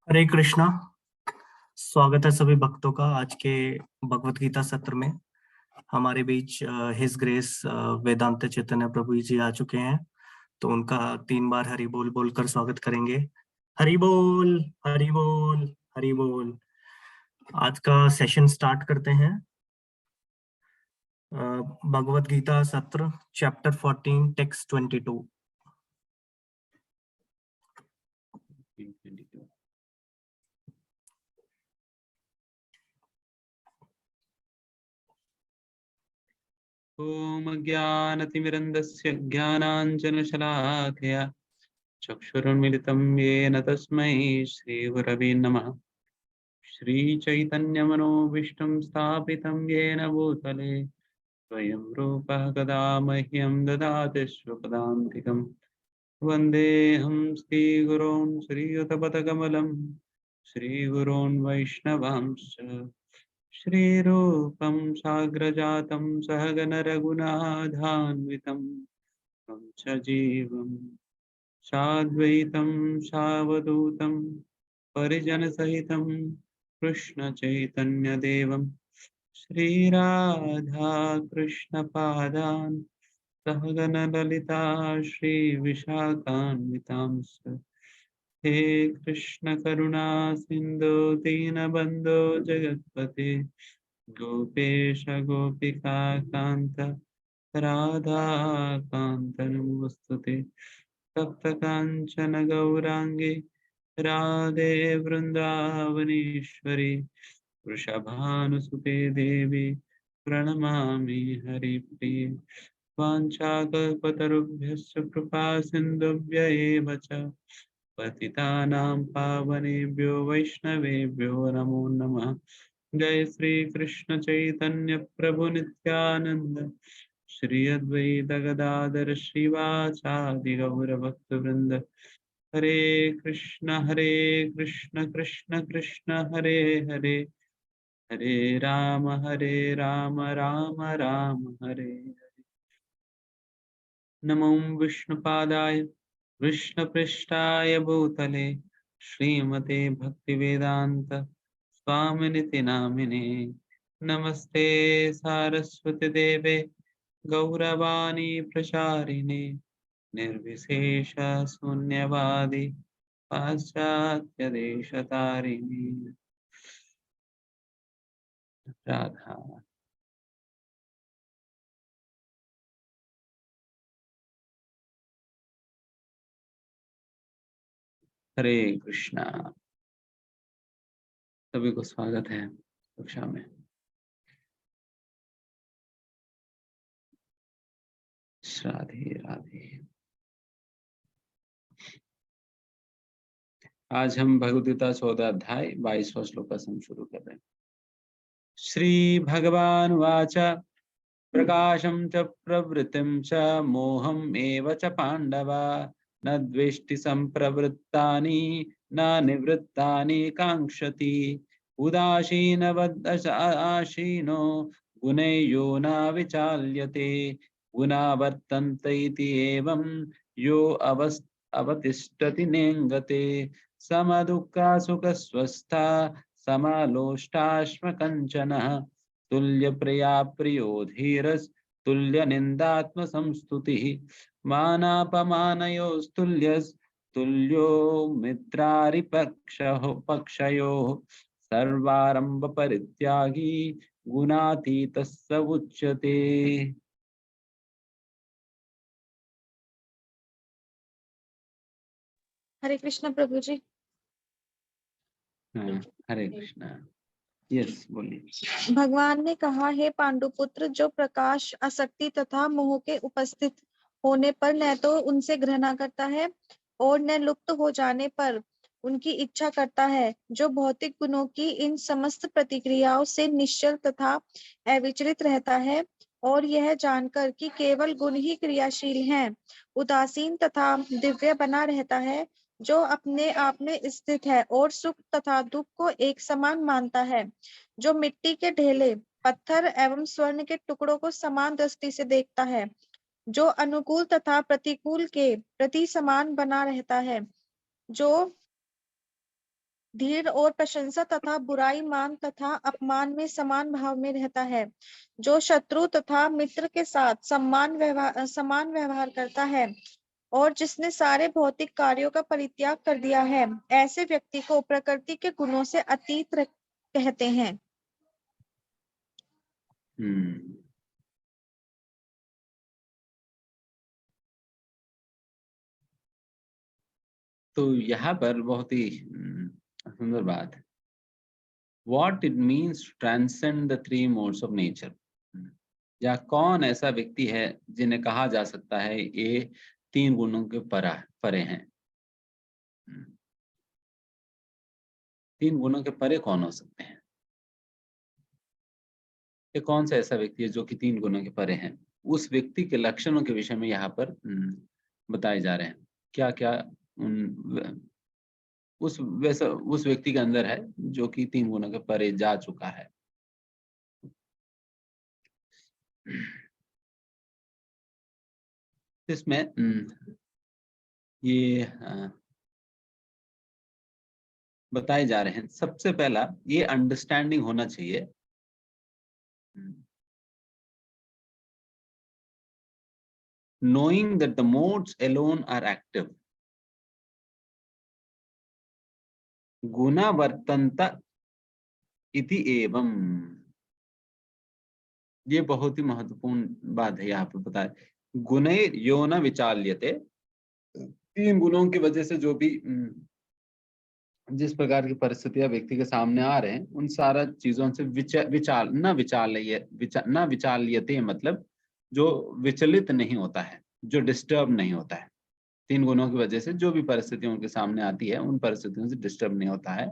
हरे कृष्णा। स्वागत है सभी भक्तों का आज के भगवत गीता सत्र में। हमारे बीच हिज ग्रेस वेदांत चैतन्य प्रभु जी आ चुके हैं, तो उनका 3 बार हरि बोल बोलकर स्वागत करेंगे। हरि बोल, हरि बोल, हरि बोल। आज का सेशन स्टार्ट करते हैं। भगवत गीता सत्र चैप्टर 14 टेक्स्ट 22। ॐ ज्ञानतिमिरन्दस्य ज्ञानाञ्जनशलाकया चक्षुरुन्मिलितं येन तस्मै श्रीगुरवे नमः। श्रीचैतन्यमनोभीष्टं स्थापितं येन भूतले स्वयं रूपः कदा मह्यं ददाति स्वपदान्तिकं। वन्देऽहं श्रीगुरून् श्रीयुतपदकमलं श्रीगुरून् वैष्णवांश्च श्रीरूपं साग्रजातं सहगणरघुनाथान्वितं तं सजीवं साद्वैतं सावधूतं परिजनसहितं कृष्णचैतन्यदेवं श्रीराधा कृष्णपादान् सहगणललिता श्रीविशाखान्वितांश्च। हे कृष्ण करुणा सिंधु दीनबंधो जगत्पते गोपेश गोपिका कांत राधा कांत नमोस्तुते। तप्त कांचन गौरांगे राधे वृंदावनेश्वरी वृषभानुसुते देवी प्रणमामि हरिप्रिये। वाञ्छाकल्पतरुभ्यश्च कृपा सिन्धुभ्य एव च पतितानां पावनेभ्यो वैष्णवेभ्यो नमो नमः। जय श्री कृष्ण चैतन्य प्रभु नित्यानंद श्री अद्वैत गदाधर श्रीवासादि गौर भक्तवृंद। हरे कृष्ण कृष्ण कृष्ण हरे हरे, हरे राम राम राम हरे हरे। नमो विष्णुपादाय कृष्णपृष्ठाय भूतले श्रीमते भक्तिवेदांत स्वामिनिति नामिने। नमस्ते सारस्वती देवे गौरवाणी प्रचारिणे निर्विशेष शून्यवादी पाश्चात्य देशतारिणे। राधा। हरे कृष्णा। सभी को स्वागत है कक्षा में। राधे राधे। आज हम भगवद गीता 14 अध्याय 22वां श्लोक से हम शुरू कर रहे हैं। श्री भगवान वाच प्रकाशं च प्रवृत्तिं च मोहम् एव च पांडव न द्वेष्टि संप्रवृत्तानि न निवृत्तानि कांक्षति उदासीनवदासीनो गुणैयो न विचाल्यते गुणा वर्तन्ते इति एवं यो अवतिष्ठति नेङ्गते समदुःखा सुखस्वस्था समालोष्टाश्मकञ्चनः तुल्य प्रिया प्रियो धीरस् तुल्य निंदात्म संस्तुति मानापमानयोस्तुल्यस् तुल्यो मित्रारिपक्षः पक्षयोः सर्वारंभ परित्यागी गुणातीतस्य उच्यते। हरे कृष्ण प्रभु जी। हरे कृष्ण। यस बोलिए। भगवान ने कहा, हे पांडुपुत्र, जो प्रकाश आसक्ति तथा मोह के उपस्थित होने पर न तो उनसे घृणा करता है और न लुप्त हो जाने पर उनकी इच्छा करता है, जो भौतिक गुणों की इन समस्त प्रतिक्रियाओं से निश्चल तथा अविचलित रहता है और यह जानकर कि केवल गुण ही क्रियाशील हैं, उदासीन तथा दिव्य बना रहता है, जो अपने आप में स्थित है और सुख तथा दुख को एक समान मानता है, जो मिट्टी के ढेले, पत्थर एवं स्वर्ण के टुकड़ों को समान दृष्टि से देखता है, जो अनुकूल तथा प्रतिकूल के प्रति समान बना रहता है, जो धीर और प्रशंसा तथा बुराई मान तथा अपमान में समान भाव में रहता है। जो शत्रु तथा मित्र के साथ समान व्यवहार करता है और जिसने सारे भौतिक कार्यों का परित्याग कर दिया है, ऐसे व्यक्ति को प्रकृति के गुणों से अतीत कहते हैं। तो यहाँ पर बहुत ही सुंदर बात है। What it means to transcend the three modes of nature. या कौन ऐसा व्यक्ति है जिन्हें कहा जा सकता है ये तीन गुणों के परे हैं। तीन गुणों के परे कौन हो सकते हैं? ये कौन सा ऐसा व्यक्ति है जो कि तीन गुणों के परे हैं? उस व्यक्ति के लक्षणों के विषय में यहाँ पर बताए जा रहे हैं। क्या क्या उस व्यक्ति के अंदर है जो कि तीन गुणों के परे जा चुका है। इसमें ये बताए जा रहे हैं। सबसे पहला ये अंडरस्टैंडिंग होना चाहिए knowing that the modes alone are active. गुना वर्तन्त इति एवं, ये बहुत ही महत्वपूर्ण बात है यहाँ पे पता है। गुणे यो न विचाल्यते, तीन गुणों की वजह से जो भी जिस प्रकार की परिस्थितियां व्यक्ति के सामने आ रहे हैं उन सारा चीजों से न विचाल्यते मतलब जो विचलित नहीं होता है, जो डिस्टर्ब नहीं होता है। तीन गुणों की वजह से जो भी परिस्थितियां उनके सामने आती है उन परिस्थितियों से डिस्टर्ब नहीं होता है,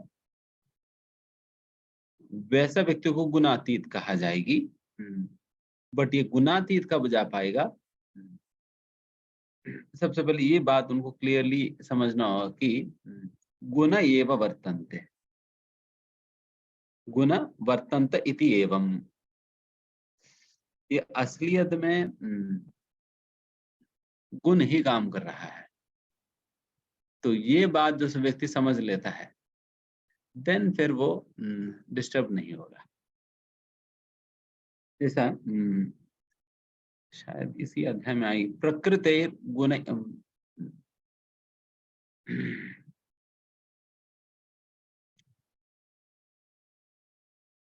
वैसा व्यक्ति को गुणातीत कहा जाएगी। बट ये गुणातीत कब जा पाएगा? सबसे पहले ये बात उनको क्लियरली समझना होगा कि गुण एव वर्तन्ते, गुण वर्तन्त इति एवं, ये असलियत में गुण ही काम कर रहा है। तो ये बात जो व्यक्ति समझ लेता है देन फिर वो डिस्टर्ब नहीं होगा। जैसा शायद इसी अध्याय में आई प्रकृति गुण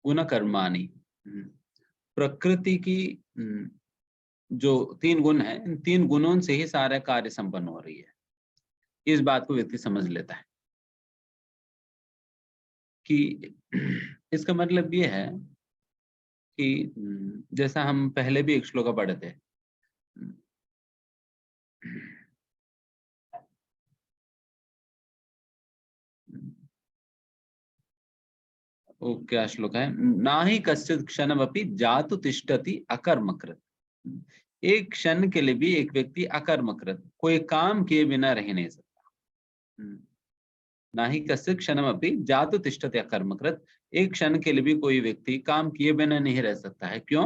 गुण कर्माणि, प्रकृति की जो तीन गुण है इन तीन गुणों से ही सारे कार्य संपन्न हो रही है। इस बात को व्यक्ति समझ लेता है कि इसका मतलब ये है कि जैसा हम पहले भी एक श्लोक पढ़े थे, वो क्या श्लोक है, ना ही कश्चित् क्षणमपि जातु तिष्ठति अकर्मकृत। एक क्षण के लिए भी एक व्यक्ति अकर्मकृत, कोई काम किए बिना रह नहीं सकता। ना ही कश्चित् क्षणमपि जातु तिष्ठति अकर्मकृत, एक क्षण के लिए भी कोई व्यक्ति काम किए बिना नहीं रह सकता है। क्यों?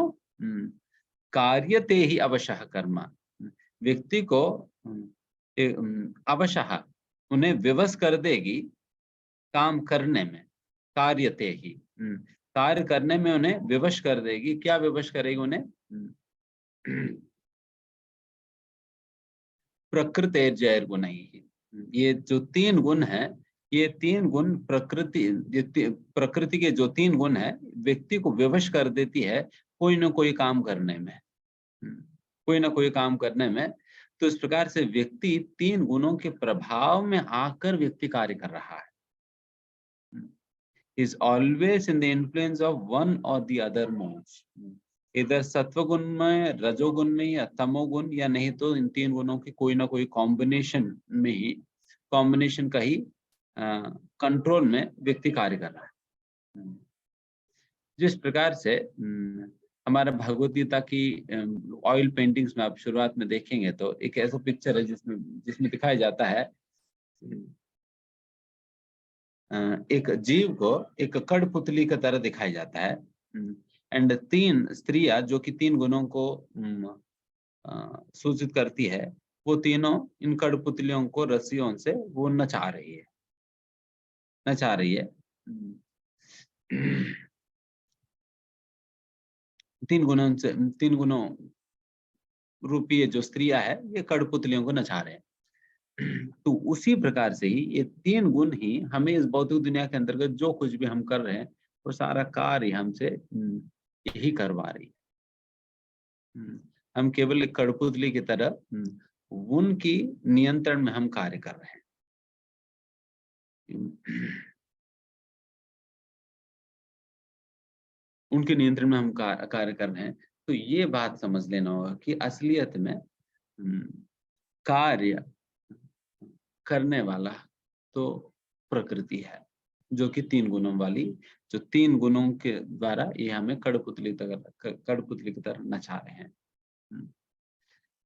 कार्यते ही अवशः कर्म, व्यक्ति को अवशः उन्हें विवश कर देगी काम करने में, कार्यते ही कार्य करने में उन्हें विवश कर देगी। क्या विवश करेगी उन्हें? प्रकृति जैर गुण ही, ये जो तीन गुण है, ये तीन गुण प्रकृति के जो तीन गुण है व्यक्ति को विवश कर देती है कोई ना कोई काम करने में, कोई ना कोई काम करने में। तो इस प्रकार से व्यक्ति तीन गुणों के प्रभाव में आकर व्यक्ति कार्य कर रहा है। is always in the influence of one or the other modes, इधर सत्व गुण में, रजोगुण में या तमोगुण, या नहीं तो इन तीन गुणों की कोई ना कोई कॉम्बिनेशन में ही, कॉम्बिनेशन का ही कंट्रोल में व्यक्ति कार्य कर रहा है। जिस प्रकार से हमारा भगवद गीता की ऑयल पेंटिंग्स में आप शुरुआत में देखेंगे तो एक ऐसा पिक्चर है जिसमें दिखाया जाता है एक जीव को एक कठपुतली की तरह दिखाया जाता है, एंड तीन स्त्रियां जो कि तीन गुणों को सूचित करती है, वो तीनों इन कठपुतलियों को रस्सियों से वो नचा रही है। नचा रही है। तीन गुणों रूपी जो स्त्रियां है ये कठपुतलियों को नचा रहे हैं। तो उसी प्रकार से ही ये तीन गुण ही हमें इस भौतिक दुनिया के अंतर्गत जो कुछ भी हम कर रहे हैं वो सारा कार्य हमसे यही करवा रही है। हम केवल एक कठपुतली की तरह उनकी नियंत्रण में हम कार्य कर रहे हैं। उनके नियंत्रण में हम कार्य कर रहे हैं। तो ये बात समझ लेना होगा कि असलियत में कार्य करने वाला तो प्रकृति है, जो कि तीन गुणों वाली, जो तीन गुणों के द्वारा ये हमें कठपुतली की तरह नचा रहे हैं।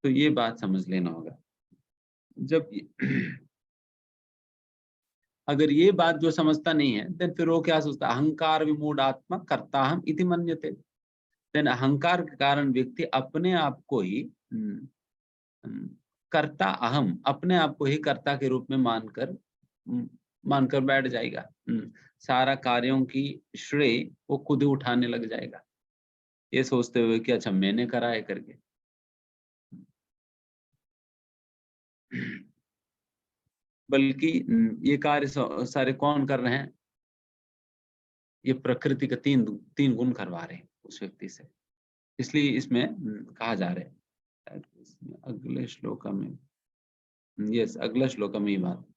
तो ये बात समझ लेना होगा। जब अगर ये बात जो समझता नहीं है देन फिर वो क्या सोचता है, अहंकार विमूढ़ आत्मा कर्ता हम इति मन्यते। देन अहंकार के कारण व्यक्ति अपने आप को ही कर्ता अहम, अपने आप को ही कर्ता के रूप में मानकर बैठ जाएगा। सारा कार्यों की श्रेय वो खुद ही उठाने लग जाएगा, ये सोचते हुए कि अच्छा मैंने करा है करके। बल्कि ये कार्य सारे कौन कर रहे हैं, ये प्रकृति के तीन गुण करवा रहे हैं उस व्यक्ति से। इसलिए इसमें कहा जा रहा है अगले श्लोक में, यस अगला श्लोक में ये बात।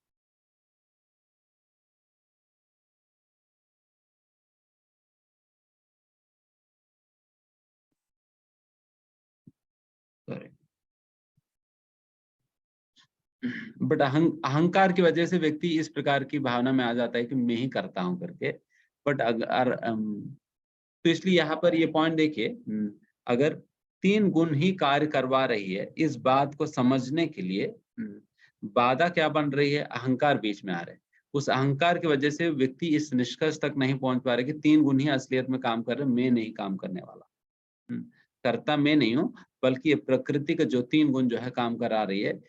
बट अहंकार की वजह से व्यक्ति इस प्रकार की भावना में आ जाता है कि मैं ही करता हूं करके। बट अगर तो इसलिए यहाँ पर ये पॉइंट देखिए, अगर तीन गुण ही कार्य करवा रही है, इस बात को समझने के लिए बाधा क्या बन रही है, अहंकार बीच में आ रहे हैं। उस अहंकार की वजह से व्यक्ति इस निष्कर्ष तक नहीं पहुंच पा रहे कि तीन गुण ही असलियत में काम कर रहे, मैं नहीं काम करने वाला, करता मैं नहीं हूं, बल्कि ये प्रकृति का जो तीन गुण जो है काम करा रही है।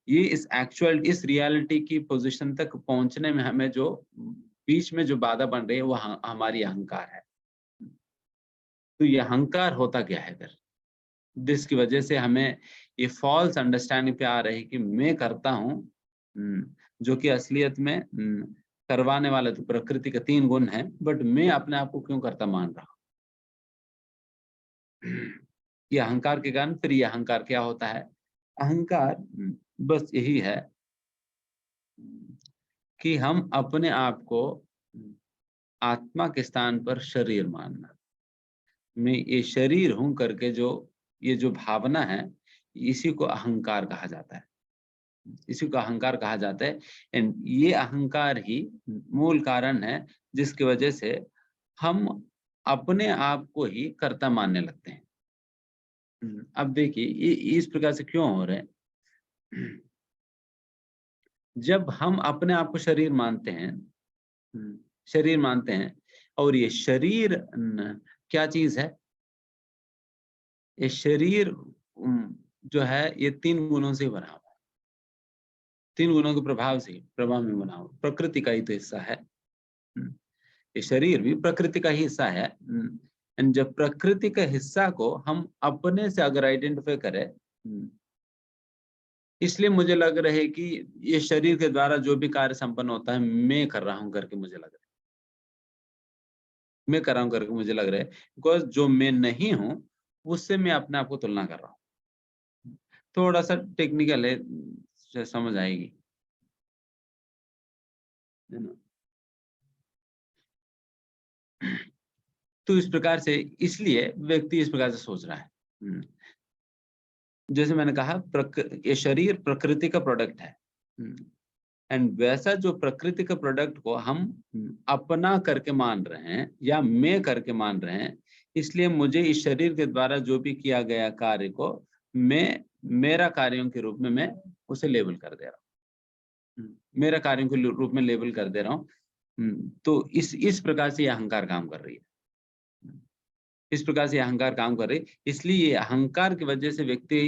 ये इस रियलिटी की पोजीशन तक पहुंचने में हमें जो बीच में जो बाधा बन रही है वो हमारी अहंकार है। तो ये अहंकार होता क्या है फिर, जिसकी वजह से हमें ये फॉल्स अंडरस्टैंडिंग पे आ रही है कि मैं करता हूँ, जो कि असलियत में करवाने वाले तो प्रकृति के तीन गुण हैं, बट मैं अपने आप को क्यों करता मान रहा हूँ। ये अहंकार के कारण फिर ये अहंकार क्या होता है, अहंकार बस यही है कि हम अपने आप को आत्मा के स्थान पर शरीर मानना। मैं ये शरीर हूं करके ये जो भावना है, इसी को अहंकार कहा जाता है, इसी को अहंकार कहा जाता है। एंड ये अहंकार ही मूल कारण है जिसकी वजह से हम अपने आप को ही कर्ता मानने लगते हैं। अब देखिए ये इस प्रकार से क्यों हो रहे हैं। जब हम अपने आप को शरीर मानते हैं, और ये शरीर क्या चीज है, ये शरीर जो है ये तीन गुणों से बना हुआ है, तीन गुणों के प्रभाव में बना हुआ, प्रकृति का ही तो हिस्सा है। ये शरीर भी प्रकृति का ही हिस्सा है। एंड जब प्रकृति का हिस्सा को हम अपने से अगर आइडेंटिफाई करें, इसलिए मुझे लग रहा है कि ये शरीर के द्वारा जो भी कार्य संपन्न होता है मैं कर रहा हूं करके मुझे लग रहा है, मैं कर रहा हूं करके मुझे लग रहा है, बिकॉज जो मैं नहीं हूं उससे मैं अपने आप को तुलना कर रहा हूं। थोड़ा सा टेक्निकल है, समझ आएगी, है ना। तो इस प्रकार से इसलिए व्यक्ति इस प्रकार से सोच रहा है। जैसे मैंने कहा ये शरीर प्रकृति का प्रोडक्ट है, एंड वैसा जो प्रकृति के प्रोडक्ट को हम अपना करके मान रहे हैं या मैं करके मान रहे हैं, इसलिए मुझे इस शरीर के द्वारा जो भी किया गया कार्य को मैं मेरा कार्यों के रूप में मैं उसे लेबल कर दे रहा हूँ, मेरा कार्यों के रूप में लेबल कर दे रहा हूँ। तो इस प्रकार से यह अहंकार काम कर रही है, इस प्रकार से अहंकार काम कर रही, इसलिए अहंकार की वजह से व्यक्ति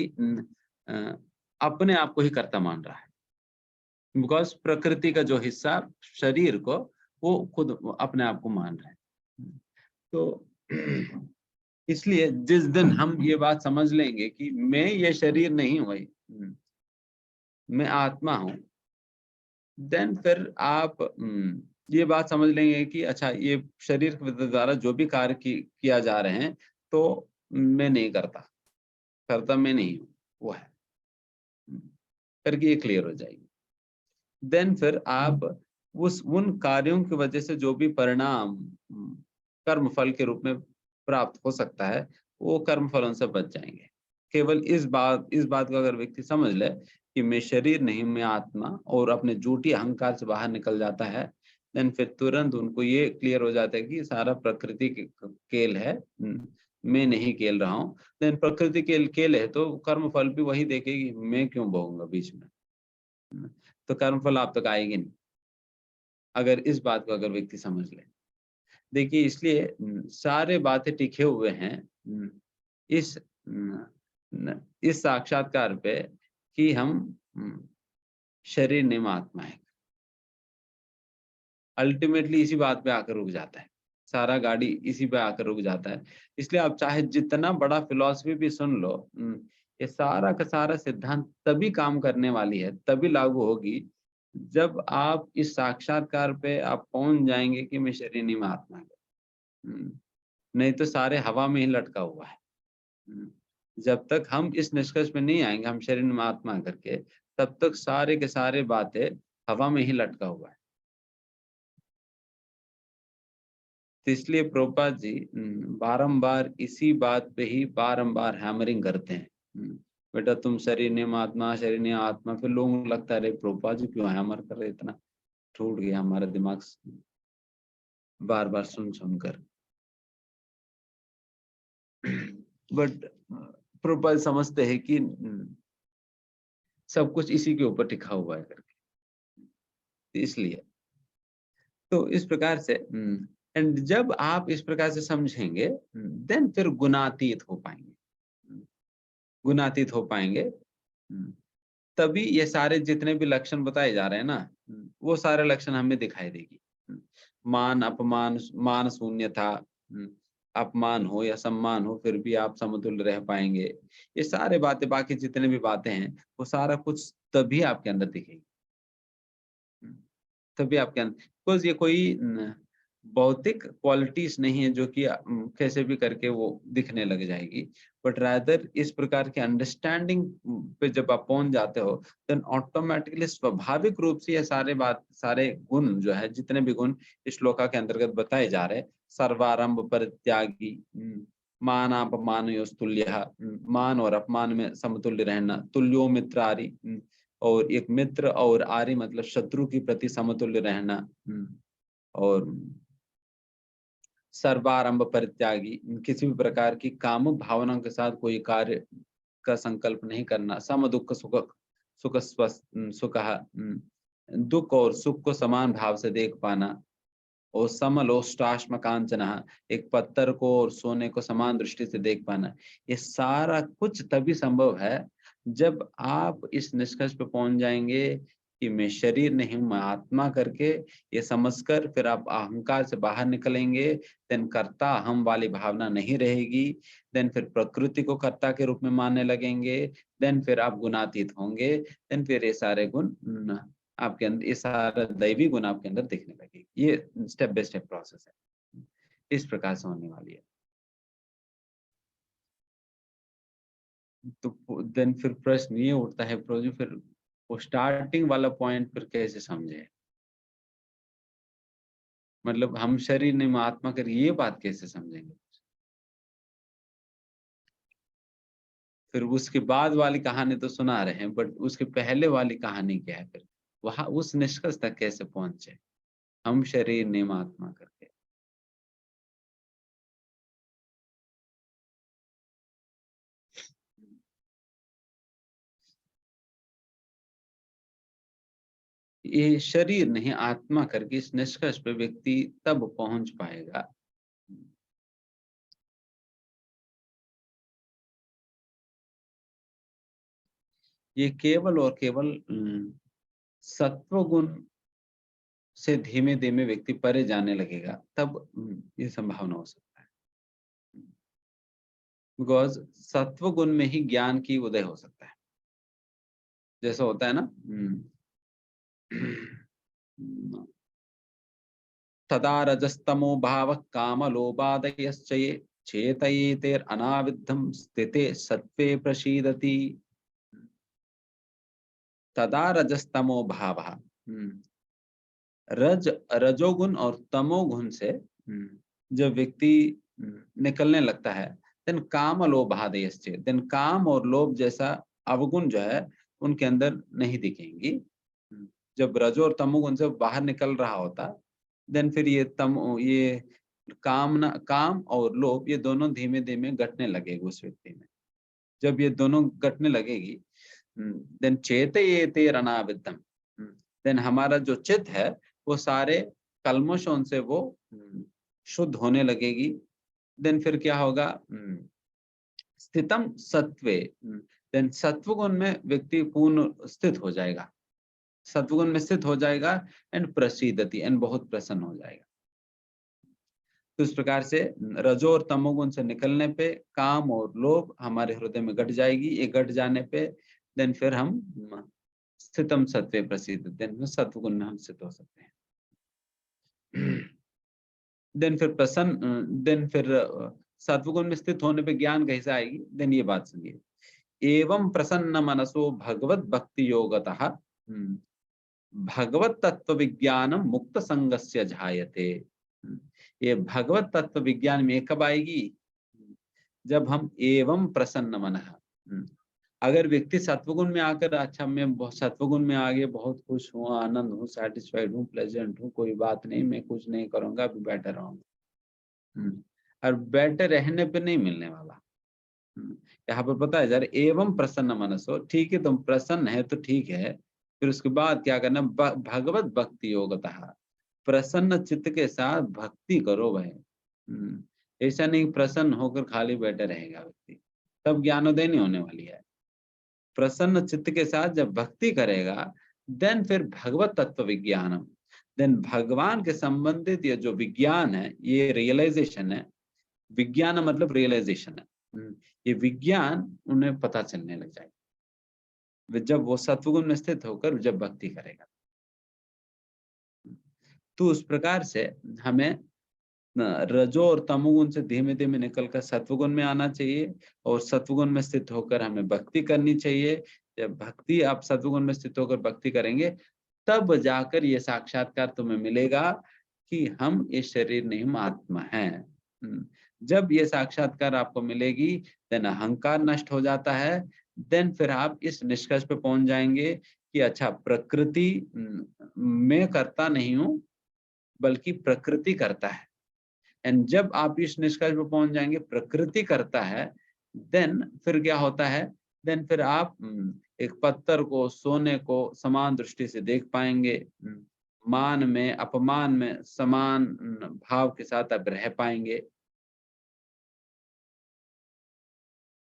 अपने आप को ही कर्ता मान रहा है। बिकॉज प्रकृति का जो हिस्सा शरीर को वो खुद अपने आप को मान रहा है। तो इसलिए जिस दिन हम ये बात समझ लेंगे कि मैं ये शरीर नहीं हूं भाई, मैं आत्मा हूं, देन फिर आप ये बात समझ लेंगे कि अच्छा ये शरीर के द्वारा जो भी कार्य किया जा रहे हैं तो मैं नहीं करता मैं नहीं हूं, वो है करके ये क्लियर हो जाएगी। देन फिर आप उन कार्यों की वजह से जो भी परिणाम कर्म फल के रूप में प्राप्त हो सकता है वो कर्म फलों से बच जाएंगे। केवल इस बात को अगर व्यक्ति समझ ले कि मैं शरीर नहीं मैं आत्मा, और अपने झूठी अहंकार से बाहर निकल जाता है, देन फिर तुरंत उनको ये क्लियर हो जाता है कि सारा प्रकृति खेल है, मैं नहीं खेल रहा हूँ। देन प्रकृति खेल है तो कर्म फल भी वही देखेगी, मैं क्यों भोगूंगा बीच में, तो कर्म फल आप तक आएगी नहीं अगर इस बात को अगर व्यक्ति समझ ले। देखिए इसलिए सारे बातें टिके हुए हैं इस इस साक्षात्कार पे कि हम शरीर नहीं आत्मा है। अल्टीमेटली इसी बात पे आकर रुक जाता है, सारा गाड़ी इसी पे आकर रुक जाता है। इसलिए आप चाहे जितना बड़ा फिलॉसफी भी सुन लो, ये सारा का सारा सिद्धांत तभी काम करने वाली है, तभी लागू होगी जब आप इस साक्षात्कार पे आप पहुंच जाएंगे कि मैं शरीर नहीं मैं आत्मा है। नहीं तो सारे हवा में ही लटका हुआ है। जब तक हम इस निष्कर्ष पे नहीं आएंगे हम शरीर में आत्मा करके, तब तक सारे के सारे बातें हवा में ही लटका हुआ है। तो इसलिए प्रभुपाद जी बारंबार इसी बात पे ही बारंबार हैमरिंग करते हैं, बेटा तुम शरीर नियम आत्मा, शरीर नियम आत्मा। फिर लोगों को लगता है अरे प्रभुपाद जी क्यों हैमर कर रहे, इतना टूट गया हमारा दिमाग बार बार सुनकर। बट प्रभुपाद समझते हैं कि सब कुछ इसी के ऊपर टिका हुआ है करके, इसलिए तो इस प्रकार से एंड जब आप इस प्रकार से समझेंगे देन फिर गुणातीत हो पाएंगे। तभी ये सारे जितने भी लक्षण बताए जा रहे हैं ना, वो सारे लक्षण हमें दिखाई देगी। मान अपमान, मान शून्यता, अपमान हो या सम्मान हो फिर भी आप समतुल्य रह पाएंगे। ये सारे बातें, बाकी जितने भी बातें हैं वो सारा कुछ तभी आपके अंदर दिखेगी, तभी आपके अंदर। बिकॉज ये कोई भौतिक क्वालिटीज नहीं है जो कि कैसे भी करके वो दिखने लग जाएगी, बट रादर इस प्रकार के अंडरस्टैंडिंग पे जब आप पहुंच जाते हो देन ऑटोमेटिकली स्वाभाविक रूप से ये सारे गुण जो है, जितने भी गुण इस श्लोका के अंतर्गत बताए जा रहे हैं, सर्वारंभ परित्यागी, मान अपमान तुल्य, मान और अपमान में समतुल्य रहना, तुल्यो मित्रारी, और एक मित्र और आर्य मतलब शत्रु के प्रति समतुल्य रहना, और सर्वारंभ परित्यागी, किसी भी प्रकार की काम भावनाओं के साथ कोई कार्य का संकल्प नहीं करना, सम दुख सुख दुख और सुख को समान भाव से देख पाना, और समलोष्टाश्म कांचना, एक पत्थर को और सोने को समान दृष्टि से देख पाना। ये सारा कुछ तभी संभव है जब आप इस निष्कर्ष पे पहुंच जाएंगे कि मैं शरीर नहीं हूं मैं आत्मा करके, ये समझकर फिर आप अहंकार से बाहर निकलेंगे। देन कर्ता हम वाली भावना नहीं रहेगी, देन फिर प्रकृति को कर्ता के रूप में मानने लगेंगे, देन फिर आप गुणातीत होंगे, देन फिर ये सारे गुण आपके अंदर, ये सारा दैवी गुण आपके अंदर दिखने लगेगी। ये स्टेप बाय स्टेप प्रोसेस है, इस प्रकार से होने वाली है। तो देन फिर प्रश्न ये उठता है प्रोजी, फिर वो स्टार्टिंग वाला पॉइंट फिर कैसे समझे, मतलब हम शरीर नहीं आत्मा कर, ये बात कैसे समझेंगे। फिर उसके बाद वाली कहानी तो सुना रहे हैं, बट उसके पहले वाली कहानी क्या है, फिर वहां उस निष्कर्ष तक कैसे पहुंचे हम शरीर नहीं आत्मा करके। ये शरीर नहीं आत्मा करके इस निष्कर्ष पे व्यक्ति तब पहुंच पाएगा ये केवल और केवल सत्व गुण से धीमे धीमे व्यक्ति परे जाने लगेगा, तब ये संभावना हो सकता है। बिकॉज सत्व गुण में ही ज्ञान की उदय हो सकता है। जैसा होता है ना, तदा रजस्तमो भाव काम लोभादयश्च ये चेतयेतेर अनाविद्धम स्थिते सत्वे प्रसीदति। तदा रजस्तमो भाव, रजोगुण और तमोगुण से जब व्यक्ति निकलने लगता है, देन काम लोभादयश्च, देन काम और लोभ जैसा अवगुण जो है उनके अंदर नहीं दिखेंगी। जब रजो और तमोगुण से बाहर निकल रहा होता, देन फिर ये काम और लोभ ये दोनों धीमे धीमे घटने लगेगी उस व्यक्ति में। जब ये दोनों घटने लगेगी, देन चेतयेते अनाविद्धम, देन हमारा जो चित्त है वो सारे कल्मशों से वो शुद्ध होने लगेगी। देन फिर क्या होगा, स्थितम सत्वे, देन सत्वगुण में व्यक्ति पूर्ण स्थित हो जाएगा, सत्वगुण में स्थित हो जाएगा, एंड प्रसीदति, एंड बहुत प्रसन्न हो जाएगा। तो इस प्रकार से रजो और तमोगुण से निकलने पे काम और लोभ हमारे हृदय में घट जाएगी। ये घट जाने पे देन फिर हम स्थितम सत्वे प्रसिद्ध, देन सत्वगुण में हम स्थित हो सकते हैं। देन फिर देन फिर सत्वगुण में स्थित होने पे ज्ञान कैसे आएगी? देन ये बात सुनिए, एवं प्रसन्न मनसो भगवत भक्ति योगतः भगवत तत्व विज्ञानम मुक्त संगस्य जायते। ये भगवत तत्व विज्ञान में कब आएगी? जब हम एवं प्रसन्न मनः, अगर व्यक्ति सत्वगुण में आकर, अच्छा मैं सत्वगुण में आगे बहुत खुश हूँ, आनंद हूँ, सेटिस्फाइड हूँ, प्लेजेंट हूँ, कोई बात नहीं, मैं कुछ नहीं करूंगा, अभी बैठे रहूंगा, और बैठे रहने पे नहीं मिलने वाला। यहाँ पर पता है जरा, एवं प्रसन्न मनसो, ठीक है तुम प्रसन्न है तो ठीक है, फिर उसके बाद क्या करना, भगवत भक्ति योगतः, प्रसन्न चित्त के साथ भक्ति करो भाई। ऐसा नहीं प्रसन्न होकर खाली बैठे रहेगा व्यक्ति, तब ज्ञानोदय नहीं होने वाली है। प्रसन्न चित्त के साथ जब भक्ति करेगा, देन फिर भगवत तत्व विज्ञानम, देन भगवान के संबंधित ये जो विज्ञान है, ये रियलाइजेशन है। विज्ञान मतलब रियलाइजेशन है। ये विज्ञान उन्हें पता चलने लग जाएगा जब वो सत्वगुण में स्थित होकर जब भक्ति करेगा। तो उस प्रकार से हमें रजो और तमोगुण से धीमे धीमे निकलकर सत्वगुण में आना चाहिए, और सत्वगुण में स्थित होकर हमें भक्ति करनी चाहिए। जब भक्ति आप सत्वगुण में स्थित होकर भक्ति करेंगे, तब जाकर ये साक्षात्कार तुम्हें मिलेगा कि हम इस शरीर नहीं, हम आत्मा हैं। जब ये साक्षात्कार आपको मिलेगी, देन अहंकार नष्ट हो जाता है। देन फिर आप इस निष्कर्ष पे पहुंच जाएंगे कि अच्छा, प्रकृति मैं करता नहीं हूं, बल्कि प्रकृति करता है। एंड जब आप इस निष्कर्ष पर पहुंच जाएंगे प्रकृति करता है, देन फिर क्या होता है, देन फिर आप एक पत्थर को, सोने को समान दृष्टि से देख पाएंगे। मान में, अपमान में समान भाव के साथ आप रह पाएंगे,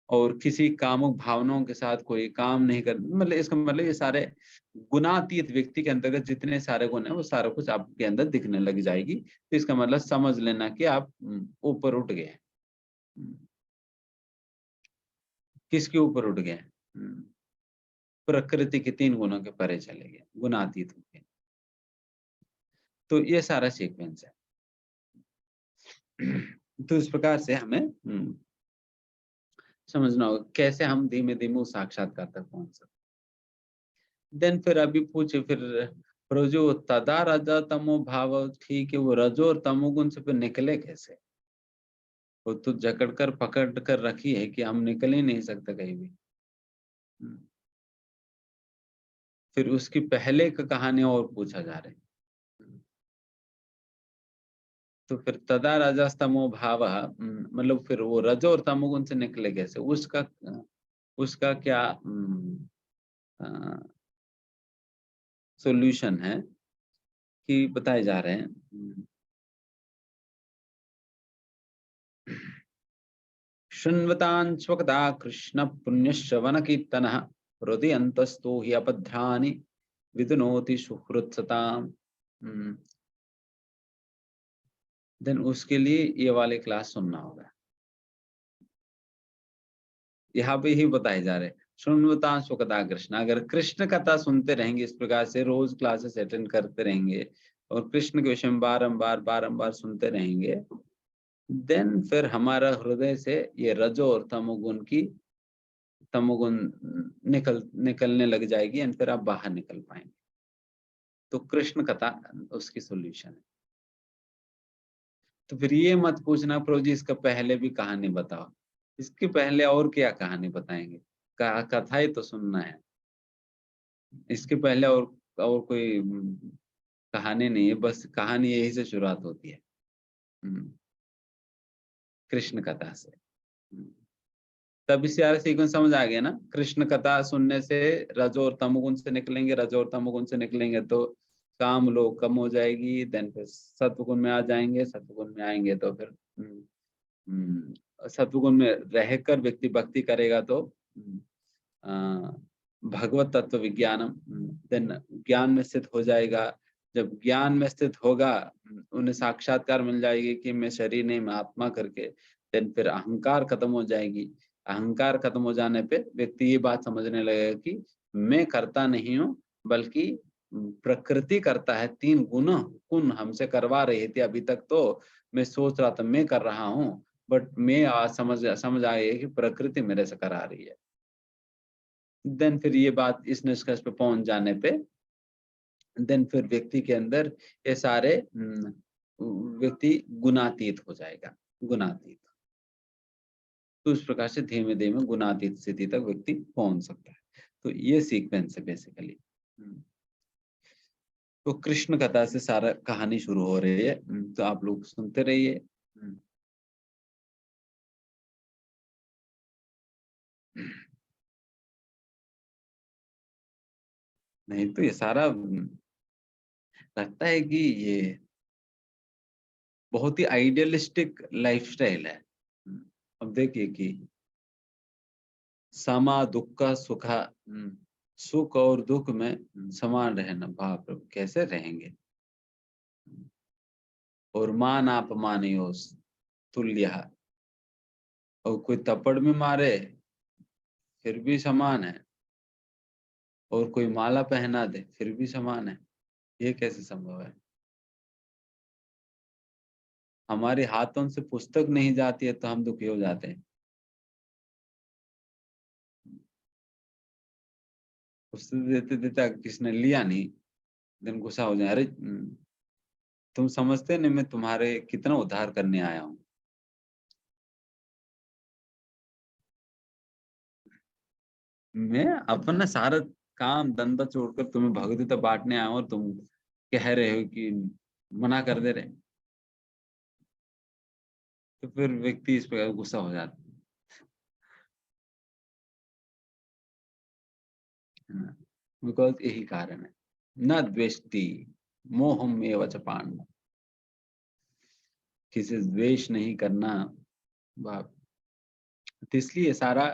और किसी कामुक भावनाओं के साथ कोई काम नहीं कर, मतलब इसका मतलब ये सारे गुणातीत व्यक्ति के अंतर्गत जितने सारे गुण है वो सारा कुछ आपके अंदर दिखने लग जाएगी। तो इसका मतलब समझ लेना कि आप ऊपर उठ गए। किसके ऊपर उठ गए? प्रकृति के 3 गुणों के परे चले गए, गुणातीत हो गए। तो ये सारा सीक्वेंस है। तो इस प्रकार से हमें समझना होगा कैसे हम धीमे धीमे उस साक्षात्कार तक पहुंच सकते। देन फिर अभी पूछे, फिर रजो तदा रजा तमो भाव, ठीक है, वो रजो और तमोगुण से फिर निकले कैसे? वो तो जकड़ कर पकड़ कर रखी है कि हम निकल ही नहीं सकते कहीं भी। फिर उसकी पहले का कहानी और पूछा जा रहा है। तो फिर तदा रजस्तमो भाव, मतलब फिर वो रजो और तमोगुण से निकले कैसे, उसका क्या सॉल्यूशन है कि बताए जा रहे हैं। शृण्वताञ्च्वकदा कृष्ण पुण्यश्रवण कीर्तनः हृदि अंतस्तो हि अपध्यानि विदनोति सुहृत्सताम, देन उसके लिए ये वाले क्लास सुनना होगा। यहाँ पे ही बताए जा रहे सुनवता सुखदा कृष्ण। अगर कृष्ण कथा सुनते रहेंगे, इस प्रकार से रोज क्लासेस अटेंड करते रहेंगे और कृष्ण के विषय में बारंबार सुनते रहेंगे, देन फिर हमारा हृदय से ये रजो और तमोगुण की तमोगुण निकलने लग जाएगी एंड फिर आप बाहर निकल पाएंगे। तो कृष्ण कथा उसकी सॉल्यूशन है। तो फिर ये मत पूछना प्रभु जी इसका पहले भी कहानी बताओ, इसके पहले और क्या कहानी बताएंगे, कथा ही तो सुनना है, इसके पहले और कोई कहानी नहीं है, बस कहानी यही से शुरुआत होती है, कृष्ण कथा से। तब इस सारे सीक्वेंस समझ आ गया ना। कृष्ण कथा सुनने से रजो और तमोगुण से निकलेंगे, रजो और तमोगुण से निकलेंगे तो काम लोग कम हो जाएगी, देन फिर सत्वगुण में आ जाएंगे, सत्वगुण में आएंगे तो फिर सत्वगुण में रहकर व्यक्ति भक्ति करेगा तो भगवत तत्व विज्ञानम, देन ज्ञान में स्थित हो जाएगा। जब ज्ञान में स्थित होगा, उन्हें साक्षात्कार मिल जाएगी कि मैं शरीर नहीं मैं आत्मा करके, देन फिर अहंकार खत्म हो जाएगी। अहंकार खत्म हो जाने पे व्यक्ति ये बात समझने लगेगा कि मैं करता नहीं हूँ, बल्कि प्रकृति करता है। तीन गुण हमसे करवा रही थी, अभी तक तो मैं सोच रहा था मैं कर रहा हूँ, बट मैं आज समझ आए कि प्रकृति मेरे से करा रही है। देन फिर ये बात इस निष्कर्ष पे पहुंच जाने पे देन फिर व्यक्ति के अंदर ये सारे व्यक्ति गुणातीत हो जाएगा, गुणातीत। तो उस प्रकार से धीमे धीमे गुणातीत स्थिति तक व्यक्ति पहुंच सकता है। तो ये सीक्वेंस है बेसिकली। तो कृष्ण कथा से सारा कहानी शुरू हो रही है, तो आप लोग सुनते रहिए। नहीं तो ये सारा लगता है कि ये बहुत ही आइडियलिस्टिक लाइफस्टाइल है। अब देखिए कि समा दुख सुख, सुख और दुख में समान रहना, बाप रे कैसे रहेंगे। और मान अपमानयोस तुल्य, और कोई थप्पड़ में मारे फिर भी समान है, और कोई माला पहना दे फिर भी समान है। ये कैसे संभव है? हमारे हाथों से पुस्तक नहीं जाती है तो हम दुखी हो जाते हैं। पुस्तक देते देते किसने लिया नहीं, दिन गुस्सा हो जाए, अरे तुम समझते नहीं मैं तुम्हारे कितना उद्धार करने आया हूँ। मैं अपना सारा काम धंधा छोड़कर तुम्हें भगवत बांटने आया हूँ और तुम कह रहे हो कि मना कर दे रहे, तो फिर व्यक्ति इस पर गुस्सा हो जाता है। बिकॉज यही कारण है, न द्वेष्टि मोहम एव च पांडव, किसी से द्वेष नहीं करना बाप। तो इसलिए सारा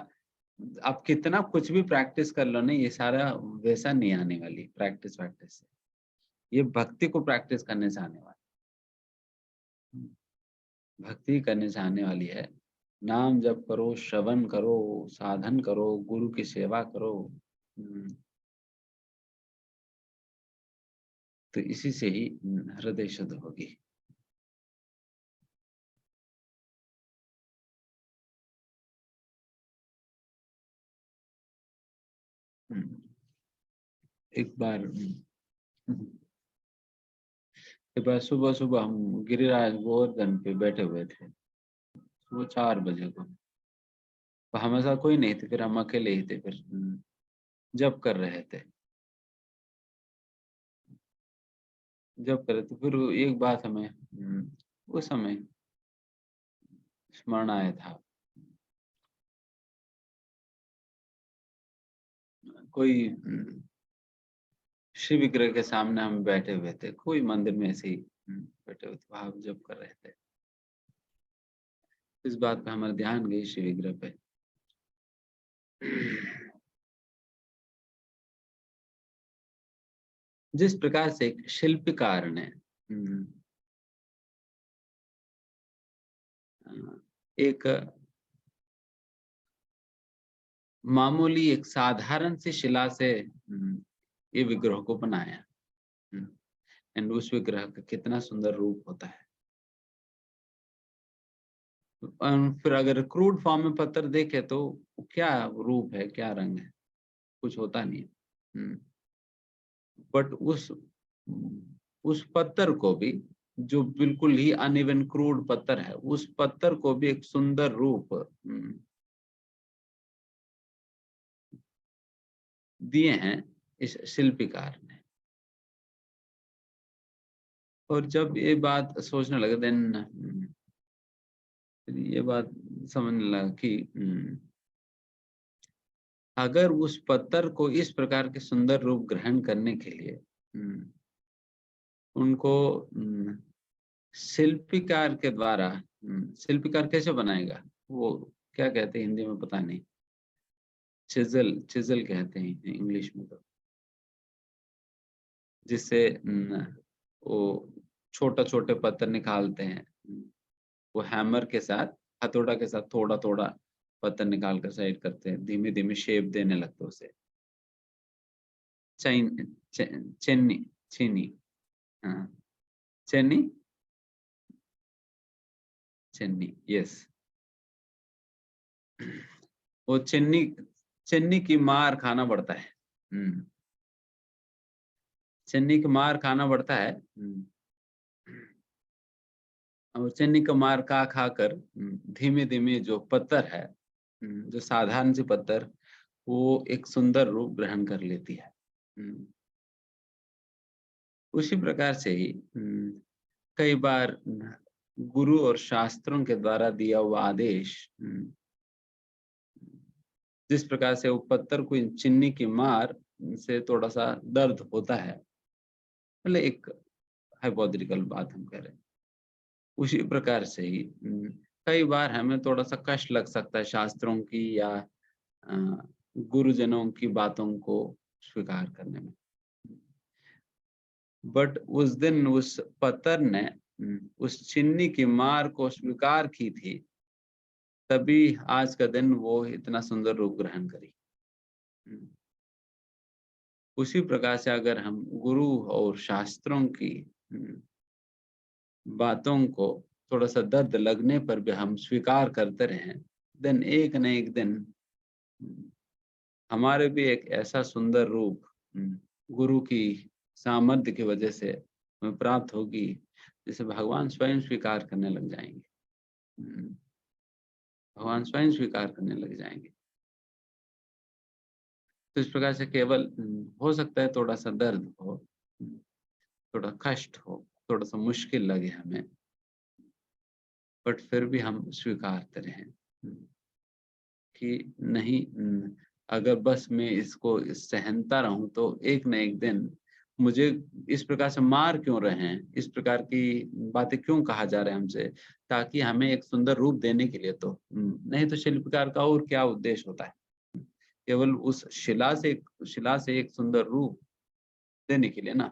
आप कितना कुछ भी प्रैक्टिस कर लो ना, ये सारा वैसा नहीं आने वाली प्रैक्टिस से, ये भक्ति को प्रैक्टिस करने से आने वाली, भक्ति करने से आने वाली है। नाम जप करो, श्रवण करो, साधन करो, गुरु की सेवा करो, तो इसी से ही हृदय शुद्ध होगी। एक बार सुबह सुबह हम गिरिराज गोवर्धन पे बैठे हुए थे, सुबह 4 बजे को। तो हमेशा कोई नहीं थे, फिर हम अकेले ही थे, फिर जप कर रहे थे। जब करे तो फिर एक बात हमें उस समय स्मरण आया था। कोई शिव विग्रह के सामने हम बैठे हुए थे, कोई मंदिर में ऐसे ही बैठे हुए थे, वहां जप कर रहे थे। इस बात पे हमारा ध्यान गई शिव विग्रह पे। जिस प्रकार से एक शिल्पकार ने एक मामूली एक साधारण सी शिला से ये विग्रह को बनाया, एंड उस विग्रह का कितना सुंदर रूप होता है। फिर अगर क्रूड फॉर्म में पत्थर देखे तो क्या रूप है, क्या रंग है, कुछ होता नहीं है। बट उस पत्थर को भी, जो बिल्कुल ही अनइवन क्रूड पत्थर है, उस पत्थर को भी एक सुंदर रूप दिए हैं इस शिल्पीकार ने। और जब ये बात सोचने लगे, देन ये बात समझने लगा कि अगर उस पत्थर को इस प्रकार के सुंदर रूप ग्रहण करने के लिए उनको शिल्पीकार के द्वारा, शिल्पीकार कैसे बनाएगा, वो क्या कहते हैं हिंदी में पता नहीं, चिजल कहते हैं इंग्लिश में, तो जिससे वो छोटे पत्थर निकालते हैं, वो हैमर के साथ, हथौड़ा के साथ थोड़ा थोड़ा पत्थर निकाल कर साइड करते हैं, धीमे धीमे शेप देने लगते हैं उसे। चेन्नी, हाँ, चेन्नी, यस। वो चेन्नी की मार खाना पड़ता है, चेन्नी की मार खाना पड़ता है, और चेन्नी का मार खा कर धीमे धीमे जो पत्थर है, जो साधारण सी पत्थर, वो एक सुंदर रूप ग्रहण कर लेती है। उसी प्रकार से ही कई बार गुरु और शास्त्रों के द्वारा दिया हुआ आदेश, जिस प्रकार से वो पत्थर को चीनी की मार से थोड़ा सा दर्द होता है, मतलब एक हाइपोथेटिकल बात हम कह रहे हैं, उसी प्रकार से ही कई बार हमें थोड़ा सा कष्ट लग सकता है शास्त्रों की या गुरुजनों की बातों को स्वीकार करने में। बट उस दिन उस पत्थर ने उस चिन्नी की मार को स्वीकार की थी, तभी आज का दिन वो इतना सुंदर रूप ग्रहण करी। उसी प्रकार से अगर हम गुरु और शास्त्रों की बातों को थोड़ा सा दर्द लगने पर भी हम स्वीकार करते रहें, देन एक न एक दिन हमारे भी एक ऐसा सुंदर रूप गुरु की सामर्थ्य की वजह से हमें प्राप्त होगी, जिसे भगवान स्वयं स्वीकार करने लग जाएंगे। भगवान स्वयं स्वीकार करने लग जाएंगे। तो इस प्रकार से केवल हो सकता है थोड़ा सा दर्द हो, थोड़ा कष्ट हो, थोड़ा सा मुश्किल लगे हमें, बट फिर भी हम स्वीकारते रहें कि नहीं, अगर बस मैं इसको सहनता रहूं तो एक न एक दिन मुझे इस प्रकार से मार क्यों रहे हैं, इस प्रकार की बातें क्यों कहा जा रहा है हमसे, ताकि हमें एक सुंदर रूप देने के लिए। तो नहीं तो शिल्पकार का और क्या उद्देश्य होता है, केवल उस शिला से एक सुंदर रूप देने के लिए ना,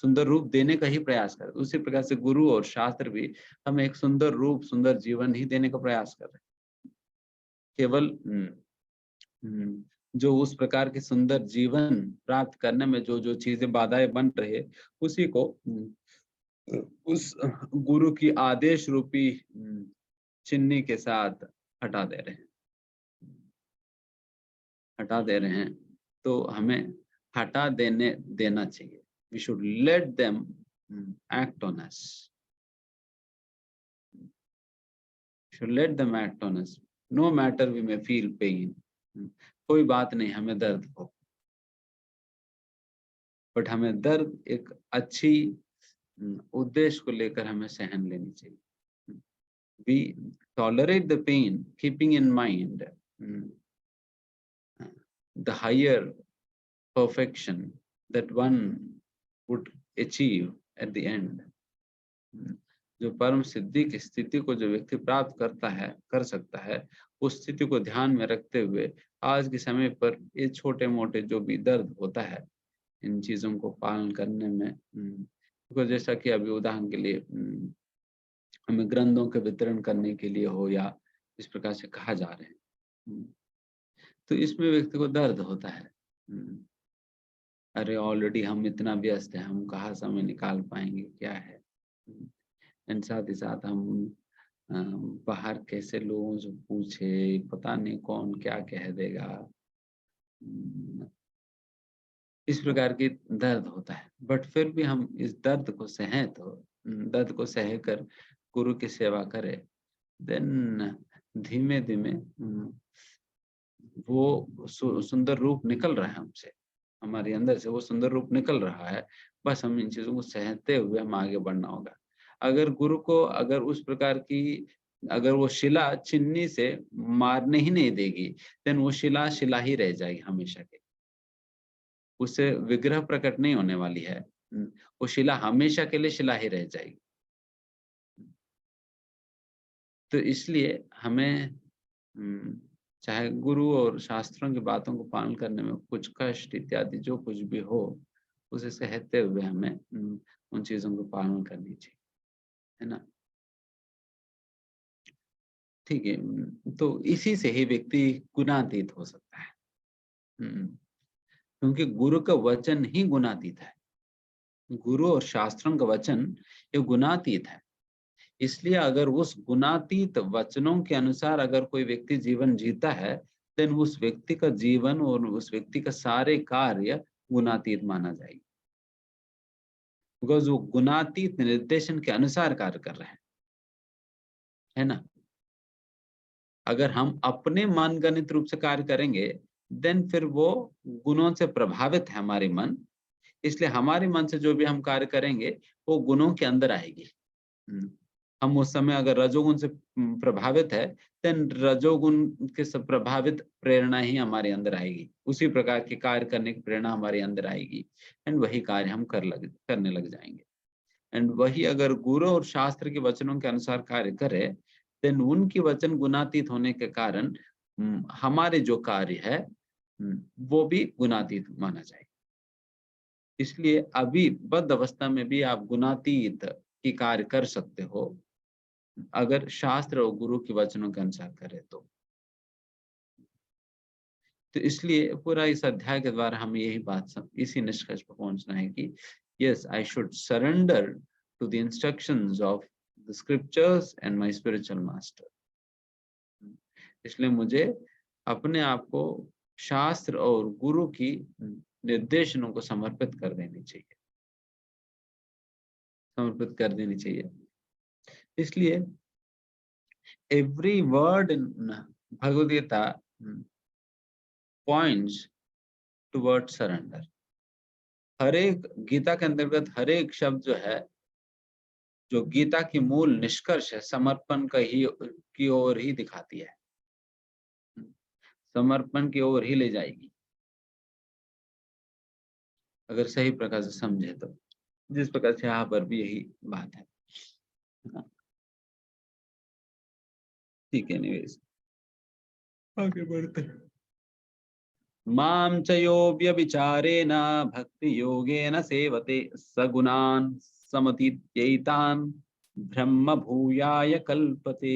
सुंदर रूप देने का ही प्रयास कर। उसी प्रकार से गुरु और शास्त्र भी हमें एक सुंदर रूप, सुंदर जीवन ही देने का प्रयास कर रहे हैं। केवल जो उस प्रकार के सुंदर जीवन प्राप्त करने में जो जो चीजें बाधाएं बन रही है, उसी को उस गुरु की आदेश रूपी चिन्नी के साथ हटा दे रहे हैं। तो हमें हटा देना चाहिए। We should let them act on us. Should let them act on us. No matter we may feel pain. कोई बात नहीं, हमें दर्द हो, बट हमें दर्द एक अच्छी उद्देश्य को लेकर हमें सहन लेनी चाहिए। We tolerate the pain, keeping in mind the higher perfection that one would achieve at the end. जो परम सिद्धि की स्थिति को जो व्यक्ति प्राप्त कर सकता है, उस स्थिति को ध्यान में रखते हुए आज के समय पर ये छोटे मोटे जो भी दर्द होता है, इन चीजों को पालन करने में। तो जैसा कि अभी उदाहरण के लिए हमें ग्रंथों के वितरण करने के लिए हो या इस प्रकार से कहा जा रहे हैं, तो इसमें व्यक्ति को दर्द होता है। अरे ऑलरेडी हम इतना व्यस्त हैं, हम कहाँ समय निकाल पाएंगे, क्या है। एंड साथ ही साथ हम बाहर कैसे लोगों से पूछे, पता नहीं कौन क्या कह देगा, इस प्रकार की दर्द होता है। बट फिर भी हम इस दर्द को सहें, तो दर्द को सह कर गुरु की सेवा करें, देन धीमे धीमे वो सुंदर रूप निकल रहा है हमसे, हमारे अंदर से वो सुंदर रूप निकल रहा है। बस हम इन चीजों को सहते हुए हम आगे बढ़ना होगा। अगर गुरु को अगर उस प्रकार की अगर वो शिला चिन्नी से मारने ही नहीं देगी, देन वो शिला शिला ही रह जाएगी हमेशा के, उससे विग्रह प्रकट नहीं होने वाली है। वो शिला हमेशा के लिए शिला ही रह जाएगी। तो इसलिए हमें चाहे गुरु और शास्त्रों की बातों को पालन करने में कुछ कष्ट इत्यादि जो कुछ भी हो, उसे सहते हुए हमें उन चीजों को पालन करनी चाहिए, है ना। ठीक है, तो इसी से ही व्यक्ति गुणातीत हो सकता है, क्योंकि गुरु का वचन ही गुणातीत है। गुरु और शास्त्रों का वचन ये गुणातीत है। इसलिए अगर उस गुणातीत वचनों के अनुसार अगर कोई व्यक्ति जीवन जीता है, देन उस व्यक्ति का जीवन और उस व्यक्ति का सारे कार्य गुणातीत माना जाएगा, बिकॉज वो गुणातीत निर्देशन के अनुसार कार्य कर रहे हैं, है ना। अगर हम अपने मनगणित रूप से कार्य करेंगे, देन फिर वो गुणों से प्रभावित है हमारे मन, इसलिए हमारे मन से जो भी हम कार्य करेंगे वो गुणों के अंदर आएगी। हम उस समय अगर रजोगुण से प्रभावित है, देन रजोगुण के से प्रभावित प्रेरणा ही हमारे अंदर आएगी, उसी प्रकार के कार्य करने की प्रेरणा हमारे अंदर आएगी, एंड वही कार्य हम करने लग जाएंगे। एंड वही अगर गुरु और शास्त्र के वचनों के अनुसार कार्य करे, देन उनकी वचन गुणातीत होने के कारण हमारे जो कार्य है वो भी गुणातीत माना जाएगा। इसलिए अभी बद्ध अवस्था में भी आप गुणातीत की कार्य कर सकते हो, अगर शास्त्र और गुरु के वचनों के अनुसार करे तो इसलिए पूरा इस अध्याय के द्वारा हमें यही बात इसी निष्कर्ष पर पहुंचना है कि yes, I should surrender to the instructions of the scriptures and my spiritual master. इसलिए मुझे अपने आप को शास्त्र और गुरु की निर्देशनों को समर्पित कर देनी चाहिए। इसलिए every word in Bhagavad Gita points towards surrender. हर एक गीता के अंतर्गत हर एक शब्द जो है, जो गीता की मूल निष्कर्ष है, समर्पण की ओर ही दिखाती है, समर्पण की ओर ही ले जाएगी, अगर सही प्रकार से समझे तो। जिस प्रकार से यहाँ पर भी यही बात है। ठीक है, निवेश आगे बढ़ते हैं। मां च यो व्यभिचारेण भक्ति योगेन सेवते सगुणान् समतीत्यैतान् ब्रह्म भूयाय कल्पते।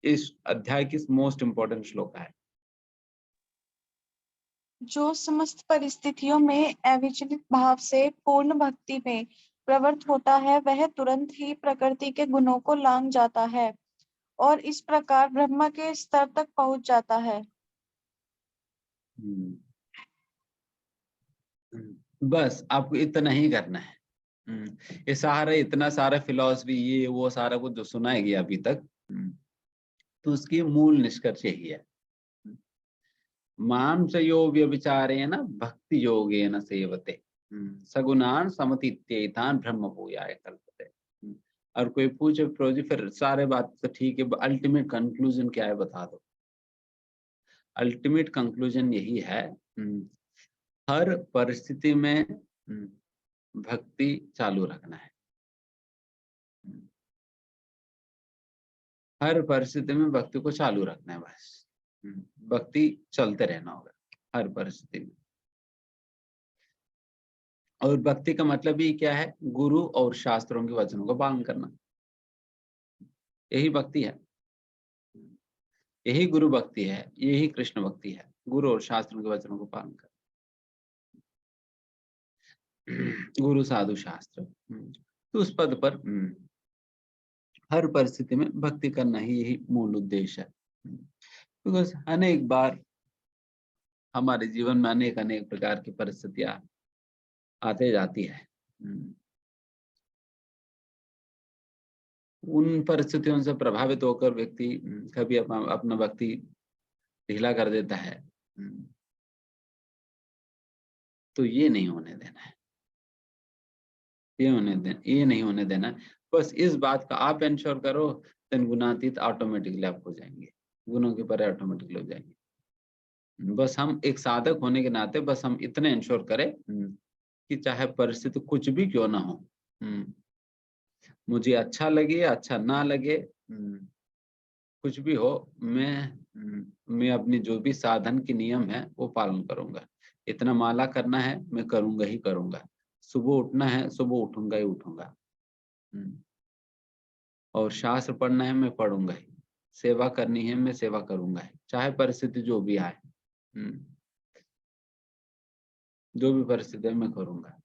इस अध्याय की मोस्ट इंपॉर्टेंट श्लोक है। जो समस्त परिस्थितियों में अविचलित भाव से पूर्ण भक्ति में प्रवृत्त होता है, वह तुरंत ही प्रकृति के गुणों को लांघ जाता है और इस प्रकार ब्रह्म के स्तर तक पहुंच जाता है। बस आपको इतना ही करना है। ये सारा इतना सारा फिलॉसफी ये वो सारा कुछ जो सुनाएगी अभी तक, तो उसकी मूल निष्कर्ष यही है। मां च यो व्यभिचारेण भक्ति योगेन सेवते सगुणान् समतीत्यैतान् ब्रह्म भूयाय कल्पते। और कोई पूछे प्रोजी फिर सारे बात तो ठीक है, अल्टीमेट कंक्लूजन क्या है बता दो। अल्टीमेट कंक्लूजन यही है, हर परिस्थिति में भक्ति चालू रखना है। हर परिस्थिति में भक्ति को चालू रखना है, बस भक्ति चलते रहना होगा हर परिस्थिति में। और भक्ति का मतलब ही क्या है? गुरु और शास्त्रों के वचनों का पालन करना, यही भक्ति है, यही गुरु भक्ति है, यही कृष्ण भक्ति है, गुरु और शास्त्रों के वचनों को पालन करना। गुरु साधु शास्त्र, तो उस पद पर हर परिस्थिति में भक्ति करना ही यही मूल उद्देश्य है। बिकॉज अनेक बार हमारे जीवन में अनेक अनेक प्रकार की परिस्थितियां आते जाती है। उन परिस्थितियों से प्रभावित होकर व्यक्ति कभी अपना भक्ति ढीला कर देता है। तो ये नहीं होने देना है, ये नहीं होने देना है। बस इस बात का आप इंश्योर करो, देन गुणातीत ऑटोमेटिकली आप हो जाएंगे, गुणों के परे ऑटोमेटिकली हो जाएंगे। बस हम एक साधक होने के नाते बस हम इतने इंश्योर करें कि चाहे परिस्थिति कुछ भी क्यों ना हो, मुझे अच्छा लगे अच्छा ना लगे, कुछ भी हो, मैं अपनी जो भी साधन के नियम है वो पालन करूंगा। इतना माला करना है मैं करूंगा ही करूंगा, सुबह उठना है सुबह उठूंगा ही उठूंगा, और शास्त्र पढ़ना है मैं पढ़ूंगा ही, सेवा करनी है मैं सेवा करूंगा ही, चाहे परिस्थिति जो भी आए, जो भी परिस्थिति है मैं करूंगा।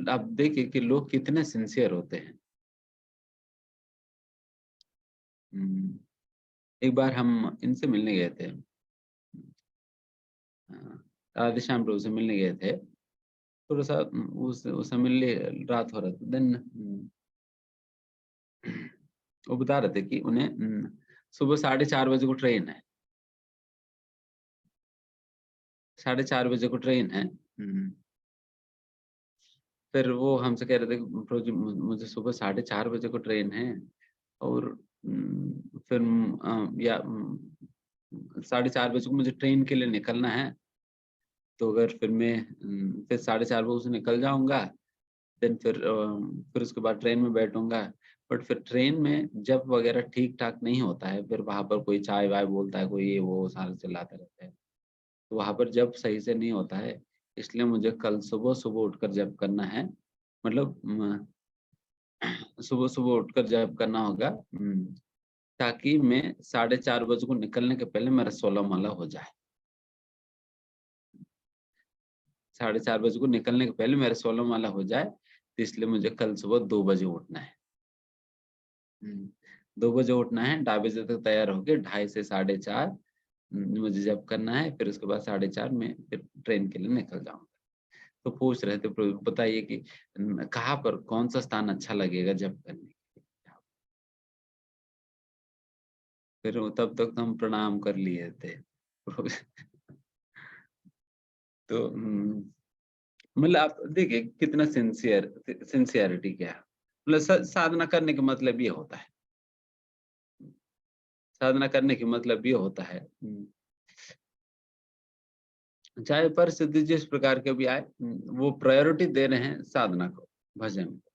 आप देखिए कि लोग कितने सिंसियर होते हैं। एक बार हम इनसे मिलने गए थे, राधेश्याम प्रभु से मिलने गए थे, थोड़ा सा उस मिलने रात हो रहा था। देन वो बता रहे थे कि उन्हें सुबह 4:30 बजे को ट्रेन है, 4:30 बजे को ट्रेन है। फिर वो हमसे कह रहे थे प्रभु जी मुझे सुबह 4:30 बजे को ट्रेन है, और फिर या 4:30 बजे को मुझे ट्रेन के लिए निकलना है, तो अगर फिर मैं फिर 4:30 बजे से निकल जाऊंगा, देन फिर उसके बाद ट्रेन में बैठूंगा। बट फिर ट्रेन में जब वगैरह ठीक ठाक नहीं होता है, फिर वहां पर कोई चाय वाय बोलता है, कोई ये वो सारे चिल्लाते रहते हैं, तो वहां पर जब सही से नहीं होता है, इसलिए मुझे कल सुबह सुबह उठकर जब करना है, मतलब सुबह सुबह उठकर जब करना होगा, ताकि मैं 4:30 बजे को निकलने के पहले मेरा 16 माला हो जाए। 4:30 बजे को निकलने के पहले मेरा 16 माला हो जाए, तो इसलिए मुझे कल सुबह 2 बजे उठना है। 2 बजे उठना है, 2:30 बजे तक तैयार होके 2:30 से 4:30 मुझे जब करना है, फिर उसके बाद 4:30 में फिर ट्रेन के लिए निकल जाऊंगा। तो पूछ रहे थे प्रभु बताइए कि कहाँ पर कौन सा स्थान अच्छा लगेगा जब करने के लिए। फिर तब तक तो हम प्रणाम कर लिए थे। तो मतलब आप देखिए कितना सिंसियरिटी क्या है। मतलब साधना करने का मतलब ये होता है, साधना करने की मतलब ये होता है, चाहे परिस्थिति जिस प्रकार के भी आए, वो प्रायोरिटी दे रहे हैं साधना को, भजन को,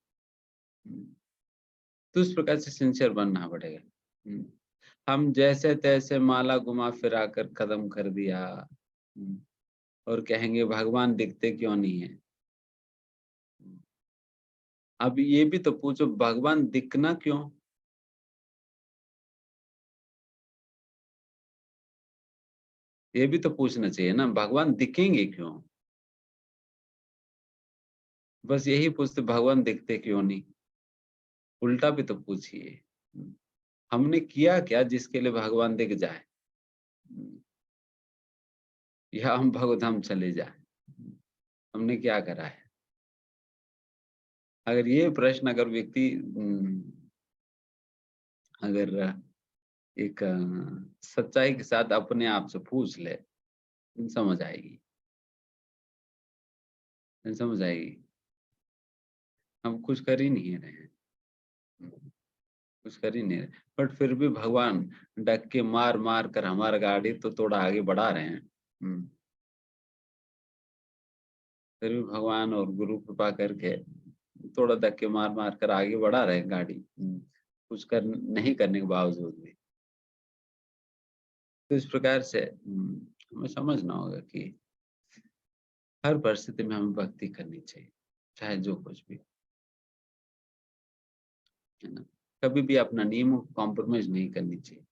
तो उस प्रकार से सिंसियर बनना पड़ेगा। हम जैसे तैसे माला घुमा फिरा कर खत्म कर दिया, और कहेंगे भगवान दिखते क्यों नहीं है। अब ये भी तो पूछो भगवान दिखना क्यों? ये भी तो पूछना चाहिए ना, भगवान दिखेंगे क्यों? बस यही पूछते भगवान दिखते क्यों नहीं, उल्टा भी तो पूछिए हमने किया क्या जिसके लिए भगवान दिख जाए, या हम भगवधाम चले जाए, हमने क्या करा है? अगर ये प्रश्न अगर व्यक्ति अगर एक सच्चाई के साथ अपने आप से पूछ ले, समझ आएगी, समझ आएगी। हम कुछ कर ही नहीं रहे हैं, कुछ कर ही नहीं रहे, बट फिर भी भगवान डक्के मार मार कर हमारा गाड़ी तो थोड़ा आगे बढ़ा रहे हैं। फिर भी भगवान और गुरु कृपा करके थोड़ा धक्के मार मार कर आगे बढ़ा रहे हैं गाड़ी, कुछ कर नहीं करने के बावजूद भी। तो इस प्रकार से हमें समझना होगा कि हर परिस्थिति में हमें भक्ति करनी चाहिए, चाहे जो कुछ भी, है ना। कभी भी अपना नियमों को कॉम्प्रोमाइज नहीं करनी चाहिए,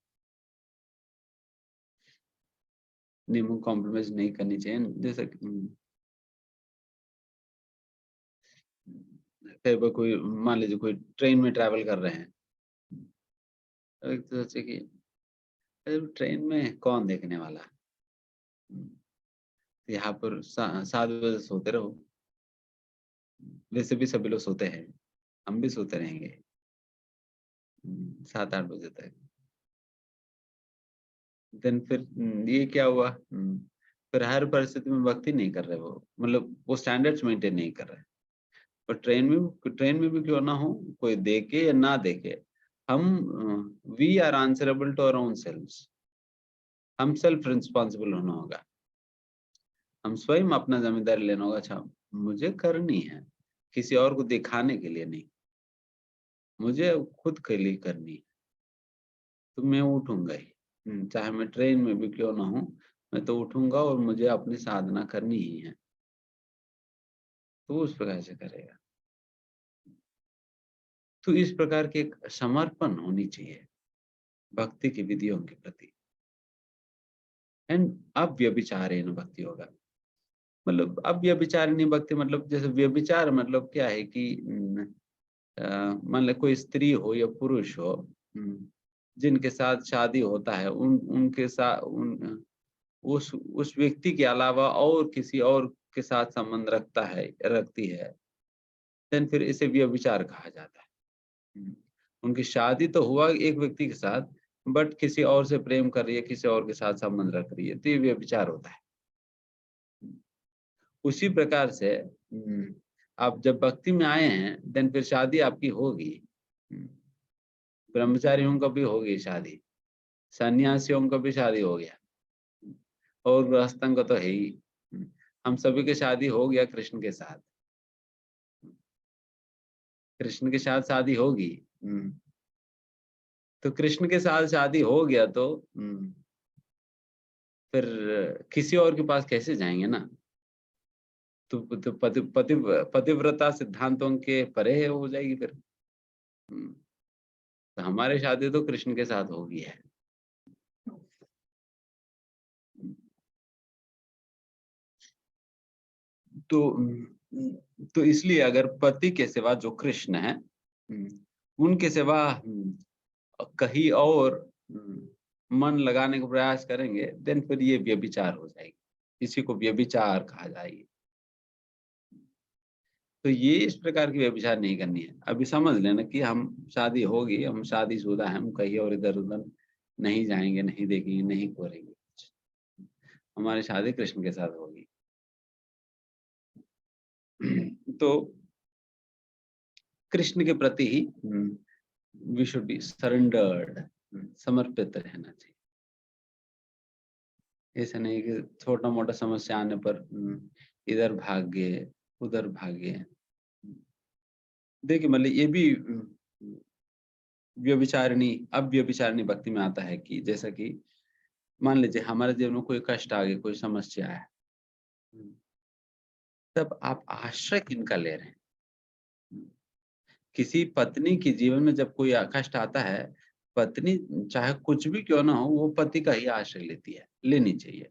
नियमों को कॉम्प्रोमाइज नहीं करनी चाहिए। जैसे कई बार कोई, मान लीजिए कोई ट्रेन में ट्रैवल कर रहे हैं, एक तो सोचे कि अरे ट्रेन में कौन देखने वाला है, यहाँ पर 7 बजे सोते रहो, वैसे भी सभी लोग सोते हैं, हम भी सोते रहेंगे 7-8 बजे तक। देन फिर ये क्या हुआ, फिर हर परिस्थिति में भक्ति नहीं कर रहे वो, मतलब वो स्टैंडर्ड्स मेंटेन नहीं कर रहे। पर ट्रेन में भी क्यों ना हो, कोई देखे या ना देखे, हम we are answerable to our own selves, हम सेल्फ रिस्पॉन्सिबल होना होगा, हम स्वयं अपना जिम्मेदारी लेना होगा। अच्छा मुझे करनी है, किसी और को दिखाने के लिए नहीं, मुझे खुद के लिए करनी है, तो मैं उठूंगा ही, चाहे मैं ट्रेन में भी क्यों ना हूं, मैं तो उठूंगा और मुझे अपनी साधना करनी ही है। तो उस प्रकार से करेगा। तो इस प्रकार की एक समर्पण होनी चाहिए भक्ति की विधियों के प्रति। एंड अब व्यभिचारेण भक्ति होगा, मतलब अब व्यभिचारिणी भक्ति मतलब, जैसे व्यभिचार मतलब क्या है कि मान लो कोई स्त्री हो या पुरुष हो, जिनके साथ शादी होता है, उनके साथ उस व्यक्ति के अलावा और किसी और के साथ संबंध रखती है, देन फिर इसे व्यभिचार कहा जाता है। उनकी शादी तो हुआ एक व्यक्ति के साथ, बट किसी और से प्रेम कर रही है, किसी और के साथ संबंध रख रही है, तो ये व्यभिचार होता है। उसी प्रकार से आप जब भक्ति में आए हैं, देन फिर शादी आपकी होगी, ब्रह्मचारियों का भी होगी शादी, सन्यासियों का भी शादी हो गया, और गृहस्थों का तो है ही। हम सभी की शादी हो गया कृष्ण के साथ, कृष्ण के साथ शादी होगी। तो कृष्ण के साथ शादी हो गया तो फिर किसी और के पास कैसे जाएंगे ना, तो पतिव्रता सिद्धांतों के परे हो जाएगी फिर। तो हमारी शादी तो कृष्ण के साथ होगी है। तो इसलिए अगर पति के सिवा जो कृष्ण है, उनके सिवा कहीं और मन लगाने का प्रयास करेंगे, देन फिर ये व्यभिचार हो जाएगी, इसी को व्यभिचार कहा जाएगी। तो ये इस प्रकार की व्यभिचार नहीं करनी है। अभी समझ लेना कि हम शादी होगी, हम शादीशुदा हैं, हम कहीं और इधर उधर नहीं जाएंगे, नहीं देखेंगे, नहीं करेंगे, हमारी शादी कृष्ण के साथ होगी। तो कृष्ण के प्रति ही वी शुड बी सरेंडर्ड, समर्पित रहना चाहिए। ऐसा नहीं कि छोटा मोटा समस्या आने पर इधर भाग गए, उधर भाग गए। देखिए मतलब ये भी व्यभिचारिणी भक्ति में आता है कि जैसा कि मान लीजिए हमारे जीवन में कोई कष्ट आ गया, कोई समस्या है, तब आप आश्रय किनका ले रहे हैं? किसी पत्नी के जीवन में जब कोई कष्ट आता है, पत्नी चाहे कुछ भी क्यों ना हो, वो पति का ही आश्रय लेती है, लेनी चाहिए।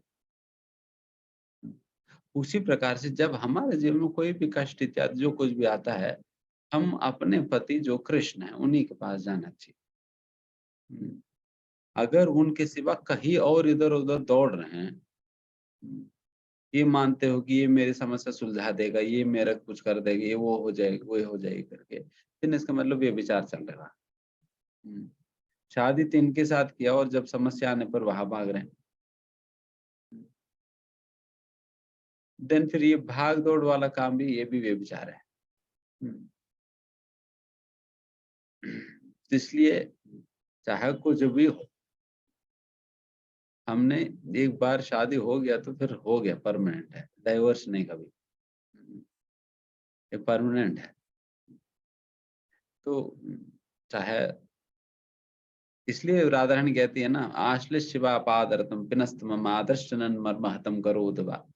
उसी प्रकार से जब हमारे जीवन में कोई भी कष्ट इत्यादि जो कुछ भी आता है, हम अपने पति जो कृष्ण है उन्हीं के पास जाना चाहिए। अगर उनके सिवा कहीं और इधर उधर दौड़ रहे हैं, ये मानते हो कि ये मेरी समस्या सुलझा देगा, ये मेरा कुछ कर देगा, ये वो हो जाएगा, वो हो जाएगी करके, फिर इसका मतलब ये विचार चल रहा। शादी 3 के साथ किया और जब समस्या आने पर वहां भाग रहे हैं, देन फिर ये भाग दौड़ वाला काम भी, ये भी व्यभिचार है। इसलिए चाहे कुछ भी हो, हमने एक बार शादी हो गया तो फिर हो गया, परमानेंट है, डाइवर्स नहीं कभी, ये परमानेंट है। तो चाहे इसलिए राधा रानी कहती है ना, आश्लिष शिवा पादरतम पिनस्तम आदर्शनन मर्महतम करो उदवा।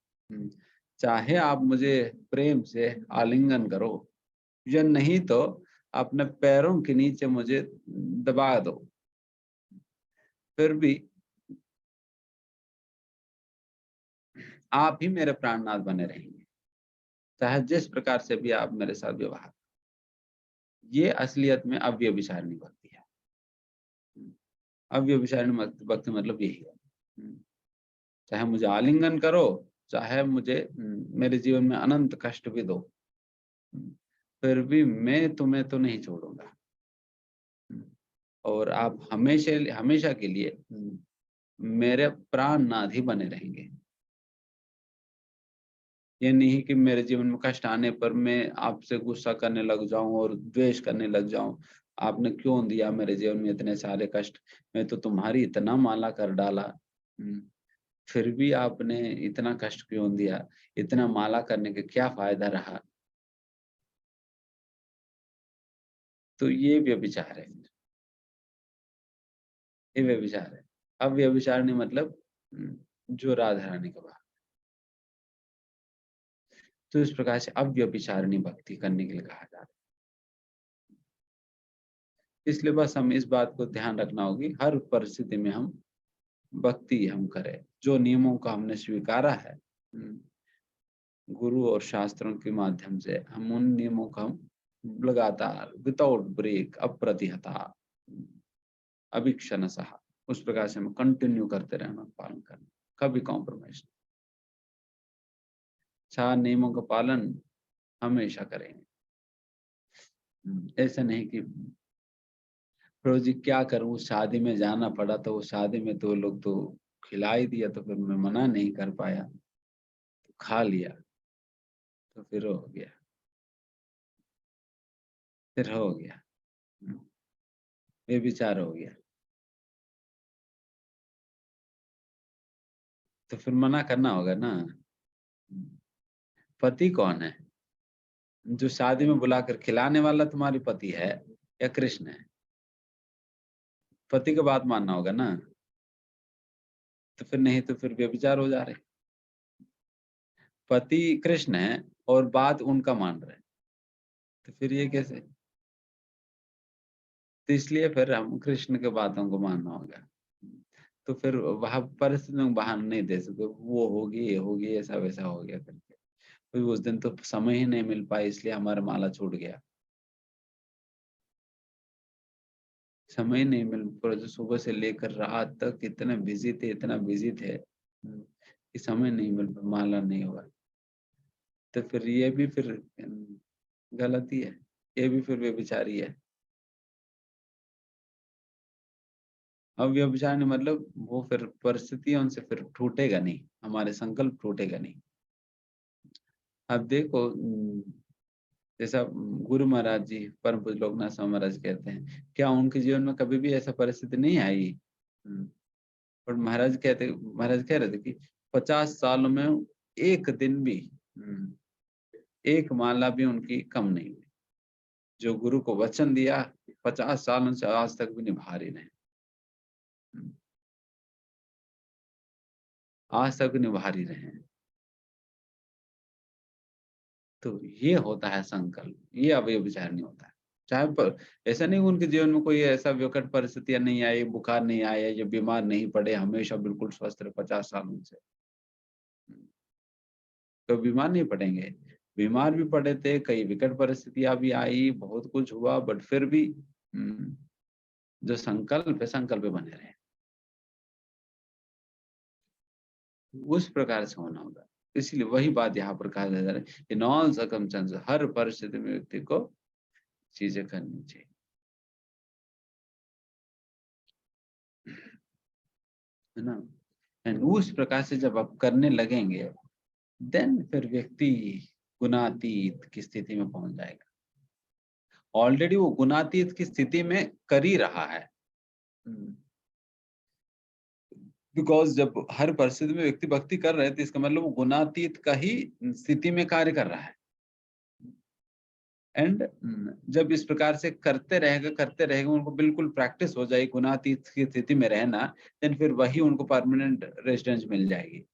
चाहे आप मुझे प्रेम से आलिंगन करो या नहीं तो अपने पैरों के नीचे मुझे दबा दो, फिर भी आप ही मेरे प्राणनाथ बने रहेंगे, चाहे जिस प्रकार से भी आप मेरे साथ व्यवहार। ये असलियत में अव्यभिचारिणी भक्ति है। अव्यभिचारिणी भक्ति मतलब यही है, चाहे मुझे आलिंगन करो, चाहे मुझे मेरे जीवन में अनंत कष्ट भी दो, फिर भी मैं तुम्हें तो नहीं छोड़ूंगा, और आप हमेशा हमेशा के लिए मेरे प्राणनाथ ही बने रहेंगे। ये नहीं कि मेरे जीवन में कष्ट आने पर मैं आपसे गुस्सा करने लग जाऊं और द्वेष करने लग जाऊं, आपने क्यों दिया मेरे जीवन में इतने सारे कष्ट, मैं तो तुम्हारी इतना माला कर डाला, फिर भी आपने इतना कष्ट क्यों दिया, इतना माला करने का क्या फायदा रहा। तो ये व्यभिचार है, ये व्यभिचार है। अब व्यभिचार नहीं मतलब जो राधा रानी का भाव। तो इस प्रकार से अव्यभिचारिणी भक्ति करने के लिए कहा जाता है। इसलिए बस हम इस बात को ध्यान रखना होगी, हर परिस्थिति में हम भक्ति हम करें, जो नियमों का हमने स्वीकारा है गुरु और शास्त्रों के माध्यम से, हम उन नियमों का हम लगातार विदाउट ब्रेक अप्रतिहता अभिक्षणसः उस प्रकार से हम कंटिन्यू करते रहना, पालन करना, कभी कॉम्प्रोमाइज नहीं। 4 नियमों का पालन हमेशा करेंगे। ऐसा नहीं कि प्रभु जी क्या करूं, शादी में जाना पड़ा तो वो शादी में तो लोग तो खिला ही दिया, तो फिर मैं मना नहीं कर पाया, तो खा लिया, तो फिर हो गया, फिर हो गया, बेविचार हो गया, तो फिर मना करना होगा ना। पति कौन है? जो शादी में बुलाकर खिलाने वाला तुम्हारी पति है या कृष्ण है? पति की बात मानना होगा ना, तो फिर नहीं तो फिर व्यभिचार हो जा रहे। पति कृष्ण है और बात उनका मान रहे, तो फिर ये कैसे? तो इसलिए फिर हम कृष्ण के बातों को मानना होगा। तो फिर वहां परिस्थिति में बहाना नहीं दे सकते, वो होगी ये होगी ऐसा वैसा हो गया करके। तो उस दिन तो समय ही नहीं मिल पाया, इसलिए हमारा माला छूट गया। समय नहीं मिल पाया, जो सुबह से लेकर रात तक इतना बिजी थे, इतना बिजी थे कि समय नहीं मिल पाया, माला नहीं हुआ। तो फिर ये भी फिर गलती है, ये भी फिर व्यभिचारी है। अब व्यभिचार नहीं मतलब वो फिर परिस्थितियों से फिर टूटेगा नहीं, हमारे संकल्प टूटेगा नहीं। अब देखो जैसा गुरु महाराज जी परम पूज्य लोकनाथ स्वामी महाराज कहते हैं, क्या उनके जीवन में कभी भी ऐसा परिस्थिति नहीं आई? और महाराज कह रहे थे कि 50 सालों में एक दिन भी एक माला भी उनकी कम नहीं हुई। जो गुरु को वचन दिया 50 सालों से आज तक भी निभा रहे हैं, आज तक निभा ही रहे हैं। तो ये होता है संकल्प, ये अव्यभिचार नहीं होता है। चाहे पर ऐसा नहीं उनके जीवन में कोई ऐसा विकट परिस्थितियां नहीं आई, बुखार नहीं आया या बीमार नहीं पड़े, हमेशा बिल्कुल स्वस्थ रहे 50 सालों से, तो बीमार नहीं पड़ेंगे। बीमार भी पड़े थे, कई विकट परिस्थितियां भी आई, बहुत कुछ हुआ, बट फिर भी जो संकल्प है संकल्प बने रहे, उस प्रकार से होना होगा। इसलिए वही बात यहाँ पर कहा जा रहा है, इन ऑल सर्कमस्टेंसेस, हर परिस्थिति में व्यक्ति को चीजें करनी चाहिए, है ना। एंड उस प्रकार से जब आप करने लगेंगे, देन फिर व्यक्ति गुणातीत की स्थिति में पहुंच जाएगा। ऑलरेडी वो गुणातीत की स्थिति में कर ही रहा है, बिकॉज जब हर परिस्थिति में व्यक्ति भक्ति कर रहे थे, इसका मतलब वो गुणातीत का ही स्थिति में कार्य कर रहा है। एंड जब इस प्रकार से करते रहेगा उनको बिल्कुल प्रैक्टिस हो जाएगी गुणातीत की स्थिति में रहना, देन फिर वही उनको परमानेंट रेजिडेंस मिल जाएगी।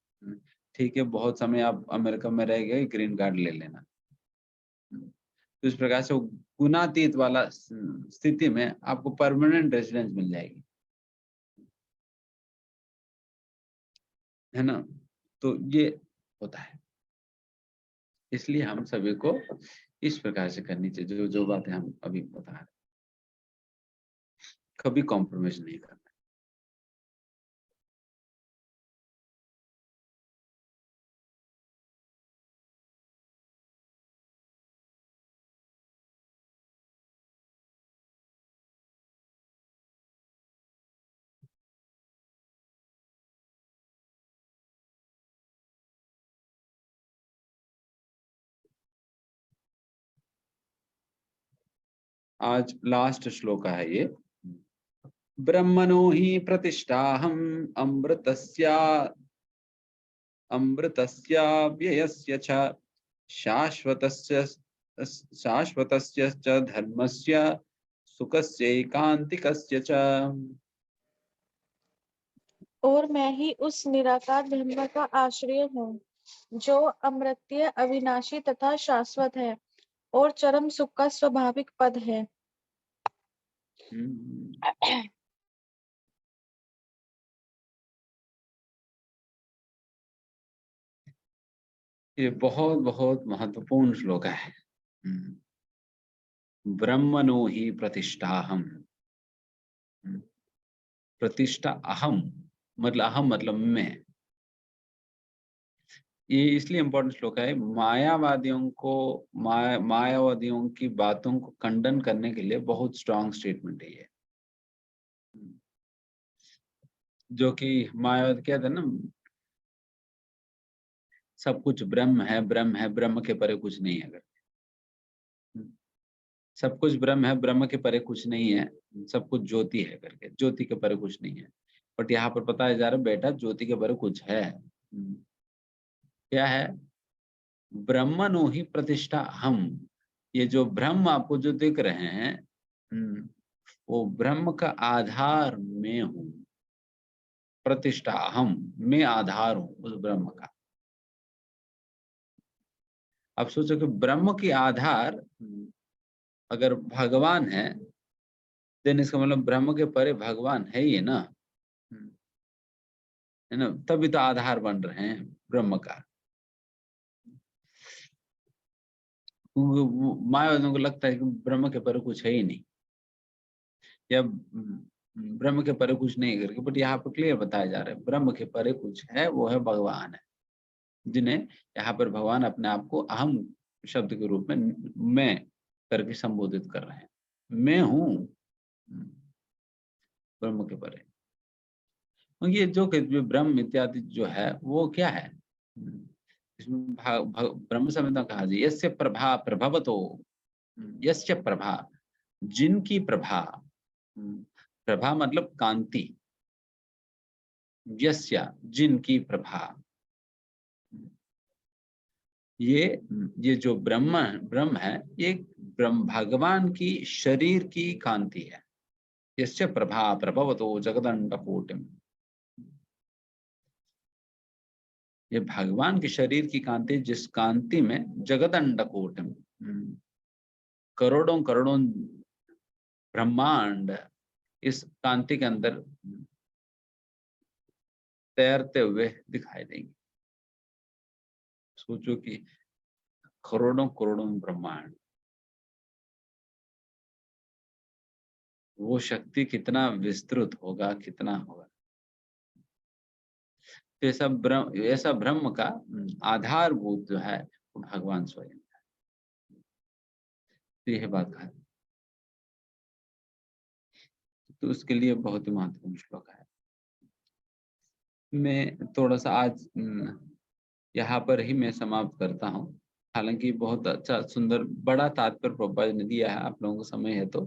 ठीक है, बहुत समय आप अमेरिका में रह गए, ग्रीन कार्ड ले लेना। तो इस प्रकार से वो गुणातीत वाला स्थिति में आपको परमानेंट रेजिडेंस मिल जाएगी, है ना। तो ये होता है, इसलिए हम सभी को इस प्रकार से करनी चाहिए, जो जो बातें हम अभी बता रहे, कभी कॉम्प्रोमाइज नहीं करना। आज लास्ट श्लोक है ये। ब्रह्मणो हि प्रतिष्ठाहम् अमृतस्य च शाश्वतस्य च धर्मस्य सुखस्यैकान्तिकस्य च। और मैं ही उस निराकार ब्रह्म का आश्रय हूँ, जो अमर्त्य, अविनाशी तथा शाश्वत है और चरम सुख का स्वाभाविक पद है। ये बहुत बहुत महत्वपूर्ण श्लोक है। ब्रह्मणो हि प्रतिष्ठाहम्। प्रतिष्ठा अहम मतलब, अहम मतलब मैं। ये इसलिए इम्पोर्टेंट श्लोक है, मायावादियों को मायावादियों की बातों को खंडन करने के लिए बहुत स्ट्रांग स्टेटमेंट है ये। जो कि मायावाद कहते हैं ना, सब कुछ ब्रह्म है, ब्रह्म है, ब्रह्म के परे कुछ नहीं है। अगर सब कुछ ब्रह्म है, ब्रह्म के परे कुछ नहीं है, सब कुछ ज्योति है करके, ज्योति के परे कुछ नहीं है। बट यहाँ पर बताया जा रहा है, बेटा ज्योति के परे कुछ है। क्या है? ब्रह्मणो ही प्रतिष्ठा हम। ये जो ब्रह्म आपको जो दिख रहे हैं, वो ब्रह्म का आधार मैं हूं। प्रतिष्ठा हम, मैं आधार हूं उस ब्रह्म का। अब सोचो कि ब्रह्म की आधार अगर भगवान है, देन इसका मतलब ब्रह्म के परे भगवान है ही ना, है ना। तभी तो आधार बन रहे हैं ब्रह्म का। मायावादियों को लगता है कि ब्रह्म के परे कुछ है ही नहीं, या ब्रह्म के परे कुछ नहीं करके। बट यहाँ पर क्लियर बताया जा रहा है, ब्रह्म के परे कुछ है, वो है भगवान है, जिन्हें यहाँ पर भगवान अपने आप को अहम शब्द के रूप में मैं करके संबोधित कर रहे हैं। मैं हूं ब्रह्म के परे। ये जो ब्रह्म इत्यादि जो है वो क्या है, इसमें ब्रह्म संहिता कहा जाए, यस्य प्रभा प्रभवतो, यस्य प्रभा, जिनकी प्रभा, प्रभा मतलब कांति, यस्य जिनकी प्रभा, ये जो ब्रह्म है, ये ब्रह्म भगवान की शरीर की कांति है। यस्य प्रभा प्रभवतो जगदंडकोटिम, ये भगवान के शरीर की कांति, जिस कांति में जगदंडकोटिम, करोड़ों करोड़ों ब्रह्मांड इस कांति के अंदर तैरते हुए दिखाई देंगे। सोचो कि करोड़ों करोड़ों ब्रह्मांड, वो शक्ति कितना विस्तृत होगा, कितना होगा। तो ऐसा ब्रह्म का आधारभूत जो है वो भगवान स्वयं है। तो यह बात है, तो उसके लिए बहुत ही महत्वपूर्ण श्लोक है। मैं थोड़ा सा आज यहाँ पर ही मैं समाप्त करता हूँ। हालांकि बहुत अच्छा सुंदर बड़ा तात्पर्य प्रभुपाद ने दिया है, आप लोगों को समय है तो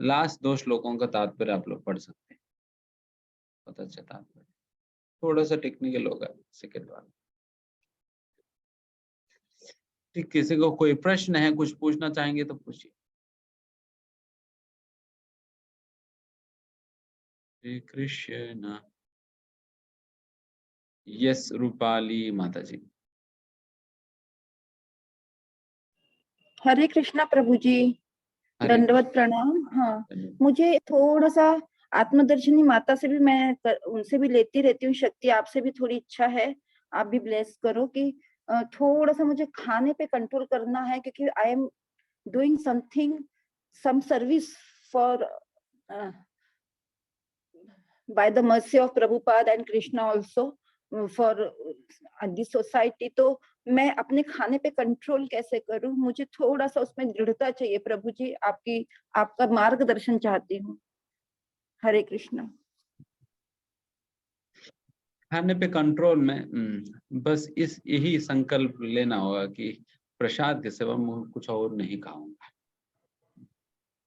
लास्ट 2 श्लोकों का तात्पर्य आप लोग पढ़ सकते हैं। बहुत अच्छा तात्पर्य, थोड़ा सा टेक्निकल होगा सेकेंड वाला। ठीक, किसी को कोई प्रश्न है, कुछ पूछना चाहेंगे तो पूछिए। श्री कृष्ण। यस रूपाली माता जी। हरे कृष्णा प्रभु जी, हरे दंडवत प्रणाम। हाँ, धन्यवाद। मुझे थोड़ा सा आत्मदर्शनी माता से भी उनसे भी लेती रहती हूँ शक्ति, आपसे भी थोड़ी इच्छा है, आप भी ब्लेस करो कि थोड़ा सा मुझे खाने पे कंट्रोल करना है, क्योंकि I am doing something, some service for by the mercy of Prabhupada and Krishna also for the society। तो मैं अपने खाने पे कंट्रोल कैसे करूं, मुझे थोड़ा सा उसमें दृढ़ता चाहिए प्रभु जी, आपका मार्गदर्शन चाहती हूँ। हरे कृष्णा। खाने पे कंट्रोल में बस यही संकल्प लेना होगा कि प्रसाद के सिवा मैं कुछ और नहीं खाऊंगा।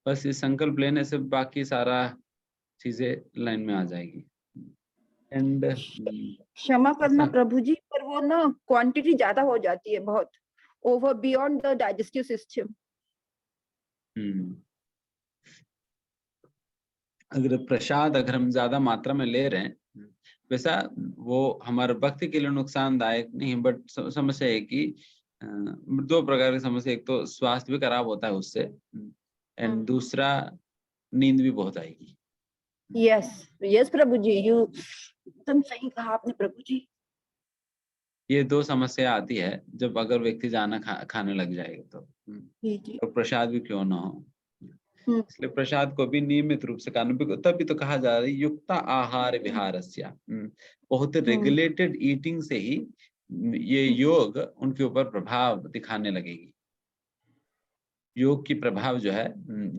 बस इस संकल्प लेने से बाकी सारा चीजें लाइन में आ जाएगी। एंड क्षमा करना प्रभु जी, पर वो ना क्वांटिटी ज्यादा हो जाती है, बहुत over beyond the digestive system. अगर हम ज्यादा मात्रा में ले रहे हैं, वैसा वो हमारे भक्ति के लिए नुकसानदायक नहीं, बट समस्या है कि 2 प्रकार की समस्या, एक तो स्वास्थ्य भी खराब होता है उससे, एंड दूसरा नींद भी बहुत आएगी। यस प्रभु जी, यू एकदम सही कहा आपने प्रभु जी। ये 2 समस्या आती है जब अगर व्यक्ति जाना खाने लग जाएगा तो प्रसाद भी क्यों ना हो। इसलिए प्रसाद को भी नियमित रूप से खाना, तभी तो कहा जा रहा है युक्त आहार विहारस्य। बहुत रेगुलेटेड ईटिंग से ही ये योग उनके ऊपर प्रभाव दिखाने लगेगी। योग की प्रभाव जो है,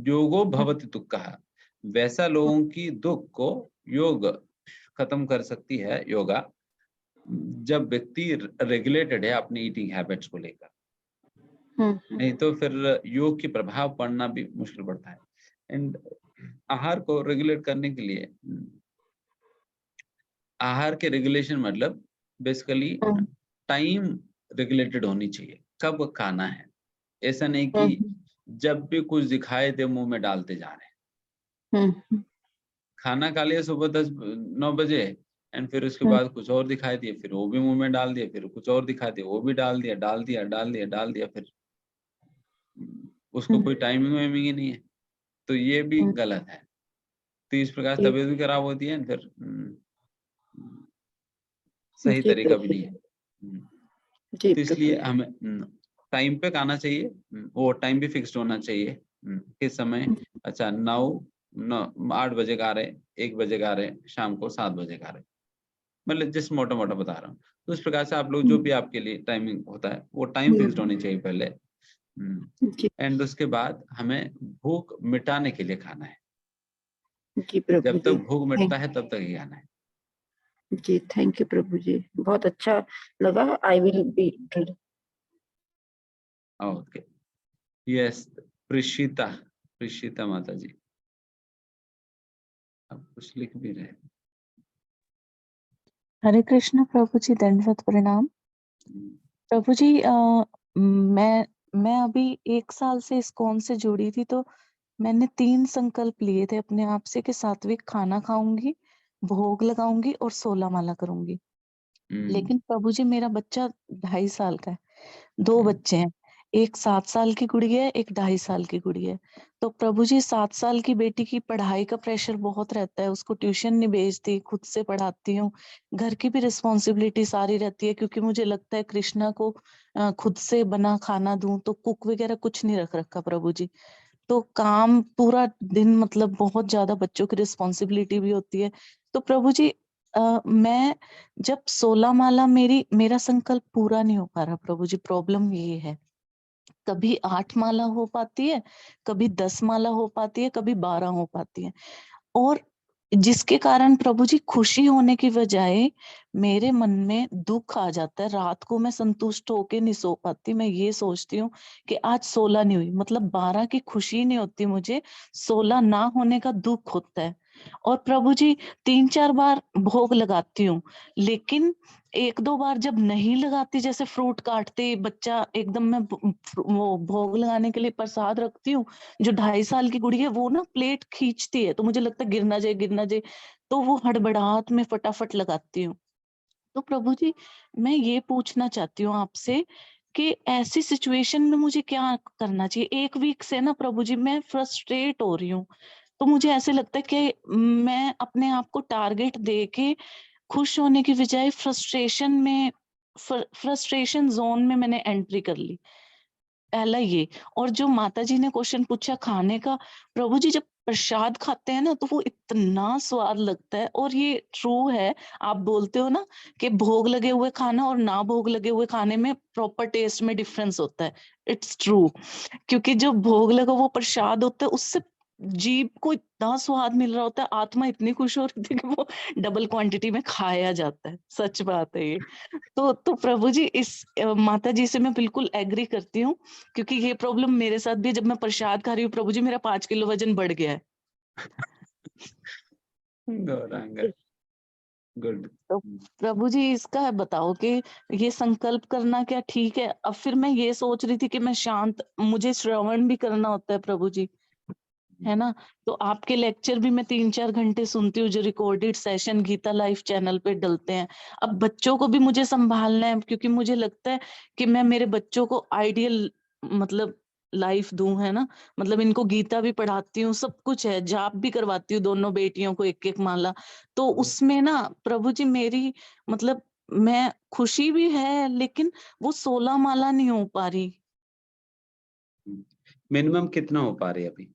योगो भवति दुःखः, वैसा लोगों की दुख को योग खत्म कर सकती है, योगा, जब व्यक्ति रेगुलेटेड है अपनी ईटिंग हैबिट्स को लेकर। नहीं तो फिर योग की प्रभाव पड़ना भी मुश्किल पड़ता है। एंड आहार को रेगुलेट करने के लिए, आहार के रेगुलेशन मतलब बेसिकली टाइम रेगुलेटेड होनी चाहिए, कब खाना है। ऐसा नहीं कि जब भी कुछ दिखाए दे मुंह में डालते जा रहे हैं। खाना खा लिया सुबह 10-9 बजे एंड फिर उसके बाद कुछ और दिखाई दिए, फिर वो भी मुंह में डाल दिया, फिर कुछ और दिखा दिया, वो भी डाल दिया, फिर उसको कोई टाइमिंग वाइमिंग ही नहीं है। तो ये भी गलत है। तो इस प्रकार तबीयत भी खराब होती है, फिर सही तरीका भी नहीं है। तो इसलिए हमें टाइम पे खाना चाहिए, वो टाइम भी फिक्स्ड होना चाहिए। किस समय, अच्छा 8 बजे खा रहे, 1 बजे खा रहे, शाम को 7 बजे खा रहे, मतलब जिस मोटा मोटा बता रहा हूँ। तो इस प्रकार से आप लोग जो भी आपके लिए टाइमिंग होता है वो टाइम फिक्स्ड होनी चाहिए पहले। एंड उसके बाद हमें भूख मिटाने के लिए खाना है। जब तक भूख मिटता है तब तक ही खाना है। जी थैंक यू प्रभु जी, बहुत अच्छा लगा। I will be. Okay, yes Prishita Mata ji, आप कुछ लिख भी रहे। हरे कृष्ण प्रभु जी, दंडवत प्रणाम। प्रभु जी, मैं अभी 1 साल से इस्कॉन से जुड़ी थी, तो मैंने 3 संकल्प लिए थे अपने आप से कि सात्विक खाना खाऊंगी, भोग लगाऊंगी और 16 माला करूंगी। लेकिन प्रभु जी, मेरा बच्चा 2.5 साल का है, 2 बच्चे हैं, एक 7 साल की गुड़िया है, एक 2.5 साल की गुड़िया है। तो प्रभु जी, 7 साल की बेटी की पढ़ाई का प्रेशर बहुत रहता है, उसको ट्यूशन नहीं भेजती, खुद से पढ़ाती हूँ। घर की भी रिस्पॉन्सिबिलिटी सारी रहती है, क्योंकि मुझे लगता है कृष्णा को खुद से बना खाना दूं, तो कुक वगैरह कुछ नहीं रखा प्रभु जी। तो काम पूरा दिन, मतलब बहुत ज्यादा बच्चों की रिस्पॉन्सिबिलिटी भी होती है। तो प्रभु जी, मैं जब 16 माला मेरा संकल्प पूरा नहीं हो पा रहा प्रभु जी। प्रॉब्लम ये है, कभी 8 माला हो पाती है, कभी 10 माला हो पाती है, कभी 12 हो पाती है, और जिसके कारण प्रभु जी खुशी होने की बजाय मेरे मन में दुख आ जाता है। रात को मैं संतुष्ट होके नहीं सो पाती, मैं ये सोचती हूँ कि आज 16 नहीं हुई, मतलब 12 की खुशी नहीं होती मुझे, 16 ना होने का दुख होता है। और प्रभु जी 3-4 बार भोग लगाती हूँ, लेकिन 1-2 बार जब नहीं लगाती, जैसे फ्रूट काटते बच्चा एकदम, मैं वो भोग लगाने के लिए प्रसाद रखती हूँ, जो 2.5 साल की गुड़िया है वो ना प्लेट खींचती है, तो मुझे लगता है गिर ना जाए, तो वो हड़बड़ाहट में फटाफट लगाती हूँ। तो प्रभु जी, मैं ये पूछना चाहती हूँ आपसे कि ऐसी सिचुएशन में मुझे क्या करना चाहिए? 1 वीक से ना प्रभु जी मैं फ्रस्ट्रेट हो रही हूँ। तो मुझे ऐसे लगता है कि मैं अपने आप को टारगेट दे के खुश होने की बजाय फ्रस्ट्रेशन ज़ोन में मैंने एंट्री कर ली। पहला ये। और जो माताजी ने क्वेश्चन पूछा खाने का, प्रभु जी जब प्रसाद खाते हैं ना तो वो इतना स्वाद लगता है, और ये ट्रू है। आप बोलते हो ना कि भोग लगे हुए खाना और ना भोग लगे हुए खाने में प्रॉपर टेस्ट में डिफरेंस होता है। इट्स ट्रू, क्योंकि जो भोग लगा वो प्रसाद होता है, उससे जीभ को इतना स्वाद मिल रहा होता है, आत्मा इतनी खुश हो रही थी कि वो डबल क्वांटिटी में खाया जाता है। सच बात है ये। तो प्रभु जी इस माता जी से मैं बिल्कुल एग्री करती हूँ, क्योंकि ये प्रॉब्लम मेरे साथ भी है। जब मैं प्रसाद खा रही हूँ प्रभु जी, मेरा 5 किलो वजन बढ़ गया है। गौरांग, गुड। तो प्रभु जी इसका बताओ कि ये संकल्प करना क्या ठीक है? अब फिर मैं ये सोच रही थी कि मैं शांत, मुझे श्रवण भी करना होता है प्रभु जी, है ना? तो आपके लेक्चर भी मैं 3-4 घंटे सुनती हूँ जो recorded session Gita life channel पे डलते हैं। अब बच्चों को भी मुझे सँभालना है, क्योंकि मुझे लगता है कि मैं मेरे बच्चों को आइडियल मतलब लाइफ दूँ, है ना? मतलब इनको गीता भी पढ़ाती हूँ, सब कुछ है, जाप भी करवाती हूँ दोनों बेटियों को 1-1 माला। तो उसमें ना प्रभु जी मेरी मतलब मैं खुशी भी है, लेकिन वो 16 माला नहीं हो पा रही। मिनिमम कितना हो पा रही है अभी?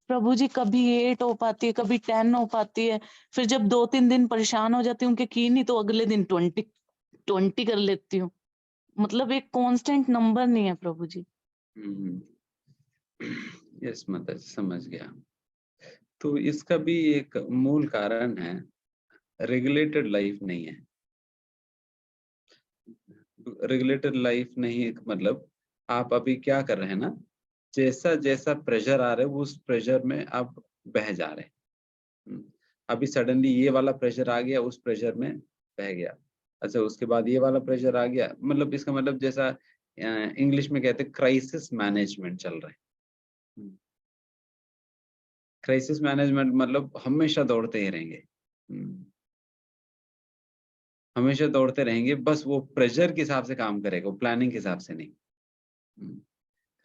प्रभु जी कभी 8 हो पाती है, कभी 10 हो पाती है। फिर जब 2-3 दिन परेशान हो जाती हूँ कि की नहीं, तो अगले दिन 20 कर लेती हूँ। मतलब एक कांस्टेंट नंबर नहीं है प्रभु जी। यस माता जी, समझ गया। तो इसका भी एक मूल कारण है, रेगुलेटेड लाइफ नहीं है। रेगुलेटेड लाइफ नहीं मतलब आप अभी क्या कर रहे हैं ना, जैसा जैसा प्रेशर आ रहा है वो उस प्रेशर में आप बह जा रहे हैं। अभी सडनली ये वाला प्रेशर आ गया, उस प्रेशर में बह गया। अच्छा, उसके बाद ये वाला प्रेशर आ गया, मतलब इसका मतलब जैसा इंग्लिश में कहते हैं क्राइसिस मैनेजमेंट चल रहा है। क्राइसिस मैनेजमेंट मतलब हमेशा दौड़ते ही रहेंगे। हमेशा दौड़ते रहेंगे, बस वो प्रेशर के हिसाब से काम करेगा, वो प्लानिंग के हिसाब से नहीं।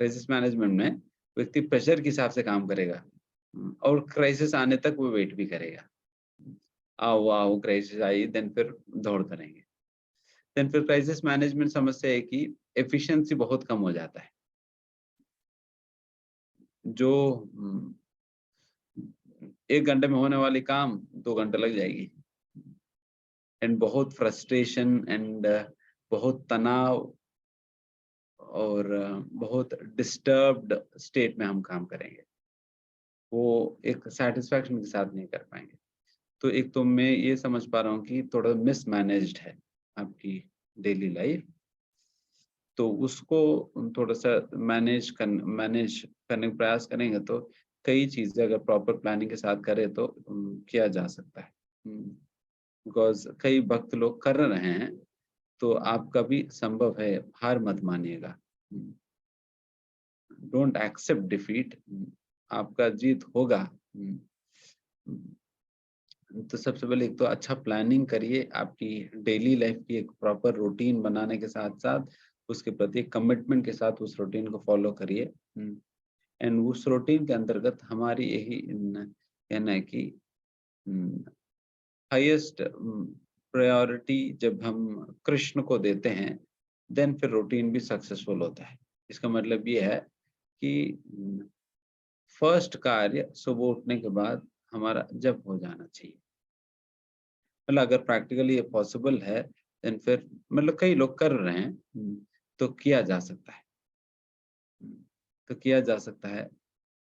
क्राइसिस मैनेजमेंट में व्यक्ति प्रेशर के हिसाब से काम करेगा, और क्राइसिस आने तक वो वेट भी करेगा। आओ आओ क्राइसिस आई, देन फिर दौड़ करेंगे। देन फिर क्राइसिस मैनेजमेंट समस्या है कि एफिशिएंसी बहुत कम हो जाता है। जो 1 घंटे में होने वाली काम 2 घंटे लग जाएगी। एंड बहुत फ्रस्ट्रेशन एंड बहुत तनाव और बहुत डिस्टर्ब्ड स्टेट में हम काम करेंगे, वो एक सेटिस्फैक्शन के साथ नहीं कर पाएंगे। तो एक तो मैं ये समझ पा रहा हूँ कि थोड़ा मिसमैनेज्ड है आपकी डेली लाइफ, तो उसको थोड़ा सा मैनेज करने का प्रयास करेंगे तो कई चीजें अगर प्रॉपर प्लानिंग के साथ करें तो किया जा सकता है। बिकॉज कई भक्त लोग कर रहे हैं, तो आपका भी संभव है, हार मत मानिएगा। डोंट एक्सेप्ट डिफीट, आपका जीत होगा। तो सबसे पहले एक तो अच्छा प्लानिंग करिए, आपकी डेली लाइफ की एक प्रॉपर रूटीन बनाने के साथ साथ उसके प्रति कमिटमेंट के साथ उस रूटीन को फॉलो करिए। एंड उस रूटीन के अंतर्गत हमारी यही कहना है कि हाईएस्ट प्रायोरिटी जब हम कृष्ण को देते हैं, देन फिर रूटीन भी सक्सेसफुल होता है। इसका मतलब ये है कि फर्स्ट कार्य सुबह उठने के बाद हमारा जप हो जाना चाहिए। मतलब अगर प्रैक्टिकली ये पॉसिबल है, देन फिर मतलब कई लोग कर रहे हैं, तो किया जा सकता है। तो किया जा सकता है,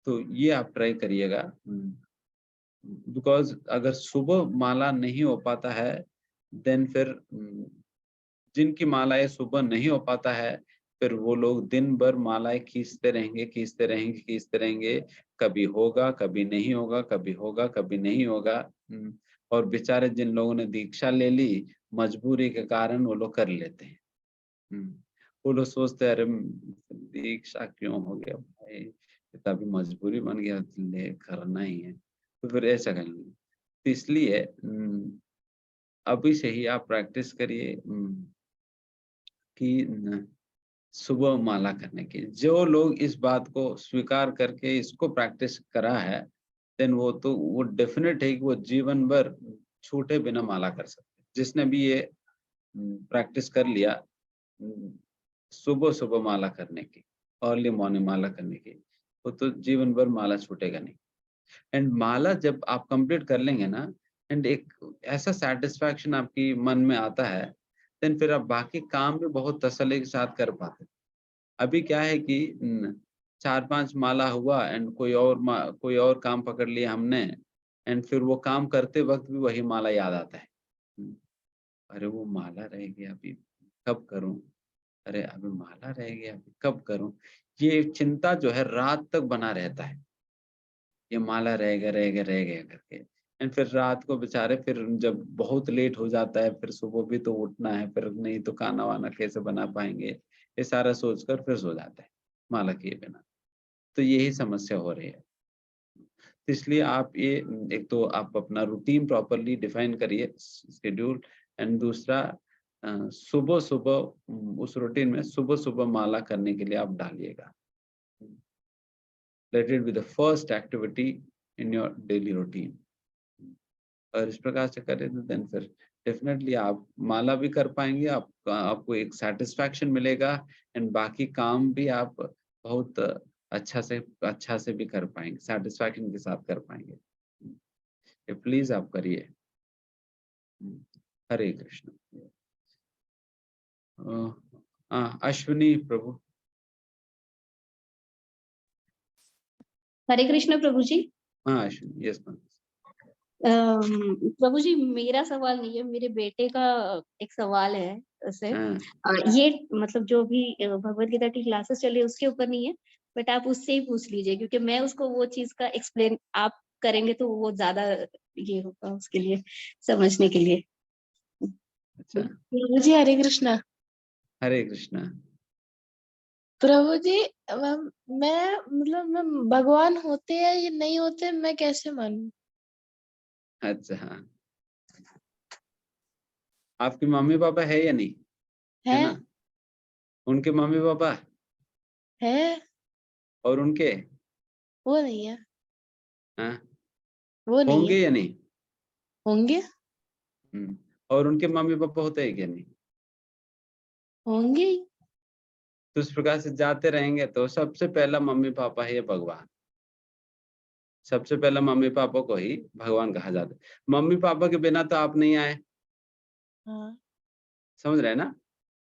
तो ये आप ट्राई करिएगा। बिकॉज अगर सुबह माला नहीं हो पाता है, देन फिर जिनकी मालाएं सुबह नहीं हो पाता है, फिर वो लोग दिन भर मालाएं खींचते रहेंगे, खींचते रहेंगे, खींचते रहेंगे। कभी होगा, कभी नहीं होगा, कभी होगा, कभी नहीं होगा। और बेचारे जिन लोगों ने दीक्षा ले ली, मजबूरी के कारण वो लोग कर लेते हैं। वो लोग सोचते हैं, अरे दीक्षा क्यों हो गया भाई, ये तो अभी मजबूरी बन गया, ले करना ही है, तो फिर ऐसा कर लेंगे। तो इसलिए अभी से ही आप प्रैक्टिस करिए कि सुबह माला करने की। जो लोग इस बात को स्वीकार करके इसको प्रैक्टिस करा है, देन वो डेफिनेट है कि वो जीवन भर छूटे बिना माला कर सकते। जिसने भी ये प्रैक्टिस कर लिया सुबह सुबह माला करने की, अर्ली मॉर्निंग माला करने की, वो तो जीवन भर माला छूटेगा नहीं। एंड माला जब आप कंप्लीट कर लेंगे ना, एंड एक ऐसा सेटिस्फैक्शन आपकी मन में आता है, देन फिर आप बाकी काम भी बहुत तसल्ली के साथ कर पाते। अभी क्या है कि 4-5 माला हुआ एंड कोई और काम पकड़ लिया हमने, एंड फिर वो काम करते वक्त भी वही माला याद आता है। अरे वो माला रह गया, अभी कब करूं, अरे अभी माला रह गया, अभी कब करूं। ये चिंता जो है रात तक बना रहता है, ये माला रह गया करके। एंड फिर रात को बेचारे, फिर जब बहुत लेट हो जाता है, फिर सुबह भी तो उठना है, फिर नहीं तो खाना वाना कैसे बना पाएंगे, ये सारा सोचकर फिर सो जाता है माला किए बिना। तो यही समस्या हो रही है। तो इसलिए आप ये एक तो आप अपना रूटीन प्रॉपरली डिफाइन करिए, शेड्यूल, एंड दूसरा सुबह सुबह उस रूटीन में सुबह सुबह माला करने के लिए आप डालिएगा। Let it be the first activity in your daily routine. और इस प्रकार से करें तो देन फिर डेफिनेटली आप माला भी कर पाएंगे, आपको एक सेटिस्फैक्शन मिलेगा, एंड बाकी काम भी आप बहुत अच्छा से भी कर पाएंगे, सेटिस्फैक्शन के साथ कर पाएंगे। प्लीज आप करिए। हरे कृष्ण। अश्विनी प्रभु। हरे कृष्ण प्रभु जी। हाँ अश्विनी, यस मैम। प्रभु जी, मेरा सवाल नहीं है, मेरे बेटे का एक सवाल है उससे। हाँ। ये मतलब जो भी भगवत गीता की क्लासेस चल रही है उसके ऊपर नहीं है, बट आप उससे ही पूछ लीजिए, क्योंकि मैं उसको वो चीज का एक्सप्लेन आप करेंगे तो वो ज्यादा ये होगा उसके लिए समझने के लिए। अच्छा। प्रभु जी हरे कृष्णा। हरे कृष्णा। प्रभु जी मैं मतलब मैं भगवान होते हैं या नहीं होते मैं कैसे मानूं? अच्छा, हाँ। आपके मम्मी पापा है या नहीं? है ना? उनके मम्मी पापा है? और उनके? वो नहीं है। हाँ। वो नहीं होंगे है। या नहीं? होंगे। और उनके मम्मी पापा होते हैं क्या नहीं? होंगे ही। तो उस प्रकार से जाते रहेंगे तो सबसे पहला मम्मी पापा है भगवान। सबसे पहला मम्मी पापा को ही भगवान कहा जाता है। मम्मी पापा के बिना तो आप नहीं आए। हाँ। समझ रहे हैं ना?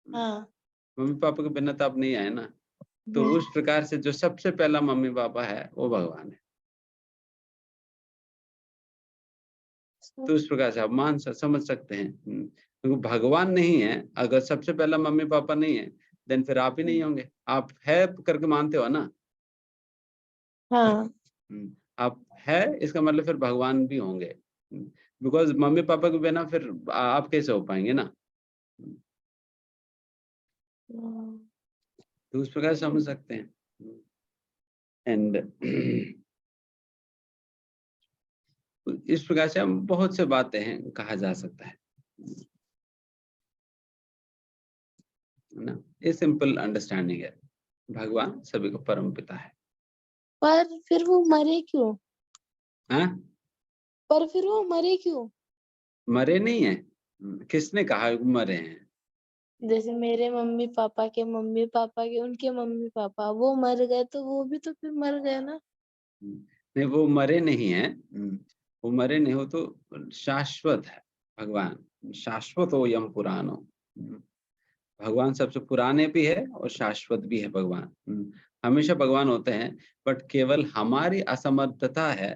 हाँ। मम्मी पापा के बिना तो आप नहीं आए ना। तो उस प्रकार से जो सबसे पहला मम्मी पापा है वो भगवान है। तो उस प्रकार से आप समझ सकते हैं। क्योंकि भगवान नहीं है, अगर सबसे पहला मम्मी पापा नहीं है, देन फिर आप ही नहीं होंगे। आप है करके मानते हो ना? हाँ। आप है इसका मतलब फिर भगवान भी होंगे, बिकॉज मम्मी पापा के बिना फिर आप कैसे हो पाएंगे ना? तो उस प्रकार समझ सकते हैं। एंड इस प्रकार से हम बहुत से बातें हैं कहा जा सकता है ना? ये सिंपल अंडरस्टैंडिंग है, भगवान सभी को परम पिता है। पर फिर वो मरे क्यों? हाँ? पर फिर वो मरे क्यों? मरे नहीं है। किसने कहा मरे हैं? जैसे मेरे मम्मी पापा के उनके मम्मी पापा वो मर गए तो वो भी तो फिर मर गए ना? नहीं, वो मरे नहीं है। वो मरे नहीं हो तो शाश्वत है भगवान। शाश्वत हो यम पुरानो। भगवान सबसे पुराने भी है और शाश्वत भी है भगवान। हमेशा भगवान होते हैं, बट केवल हमारी असमर्थता है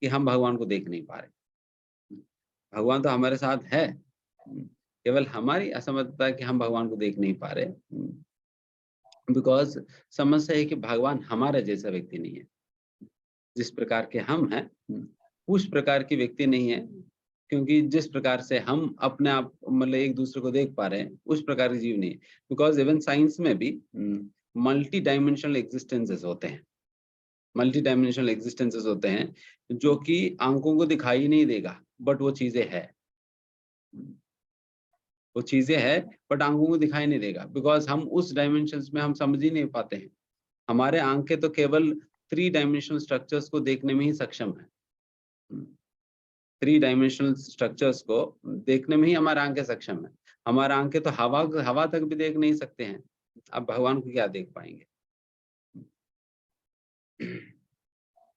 कि हम भगवान को देख नहीं पा रहे। भगवान तो हमारे साथ है, केवल हमारी असमर्थता है कि हम भगवान को देख नहीं पा रहे। बिकॉज समस्या है कि भगवान हमारा जैसा व्यक्ति नहीं है। जिस प्रकार के हम हैं उस प्रकार की व्यक्ति नहीं है, क्योंकि जिस प्रकार से हम अपने आप मतलब एक दूसरे को देख पा रहे हैं उस प्रकार के जीव नहीं है। बिकॉज इवन साइंस में भी मल्टी डायमेंशनल एग्जिस्टेंसेस होते हैं। मल्टी डायमेंशनल एग्जिस्टेंसेस होते हैं जो कि आंखों को दिखाई नहीं देगा, बट वो चीजें है। वो चीजें है बट आंखों को दिखाई नहीं देगा, बिकॉज हम उस डायमेंशंस में हम समझ ही नहीं पाते हैं। हमारे आंखें तो केवल 3 डायमेंशनल स्ट्रक्चर्स को देखने में ही सक्षम है। 3 डायमेंशनल स्ट्रक्चर्स को देखने में ही हमारा आंखें सक्षम है। हमारा आंखें तो हवा तक भी देख नहीं सकते हैं, अब भगवान को क्या देख पाएंगे?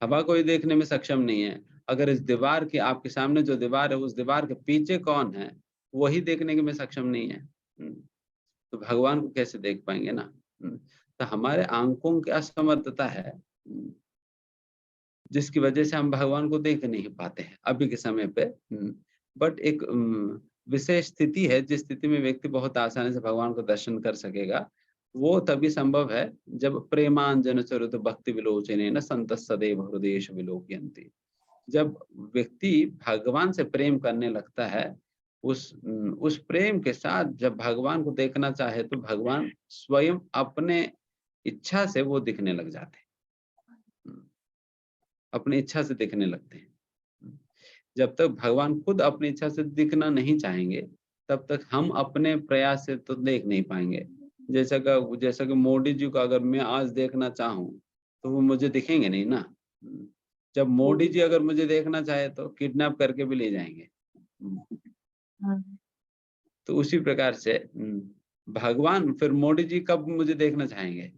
हवा को ही देखने में सक्षम नहीं है। अगर इस दीवार के आपके सामने जो दीवार है, उस दीवार के पीछे कौन है, वही देखने के में सक्षम नहीं है, तो भगवान को कैसे देख पाएंगे ना? तो हमारे आंखों की असमर्थता है, जिसकी वजह से हम भगवान को देख नहीं पाते हैं अभी के समय पे। बट एक विशेष स्थिति है, जिस स्थिति में व्यक्ति बहुत आसानी से भगवान को दर्शन कर सकेगा, वो तभी संभव है जब प्रेमांजन चरित भक्ति विलोचने न संत सदैव हृदयेश विलोकयन्ति। जब व्यक्ति भगवान से प्रेम करने लगता है, उस प्रेम के साथ जब भगवान को देखना चाहे, तो भगवान स्वयं अपने इच्छा से वो दिखने लग जाते हैं, अपनी इच्छा से दिखने लगते हैं। जब तक भगवान खुद अपनी इच्छा से दिखना नहीं चाहेंगे, तब तक हम अपने प्रयास से तो देख नहीं पाएंगे। जैसा कि मोदी जी को अगर मैं आज देखना चाहूं, तो वो मुझे दिखेंगे नहीं ना। जब मोदी जी अगर मुझे देखना चाहे, तो किडनैप करके भी ले जाएंगे। तो उसी प्रकार से भगवान फिर मोदी जी कब मुझे देखना चाहेंगे?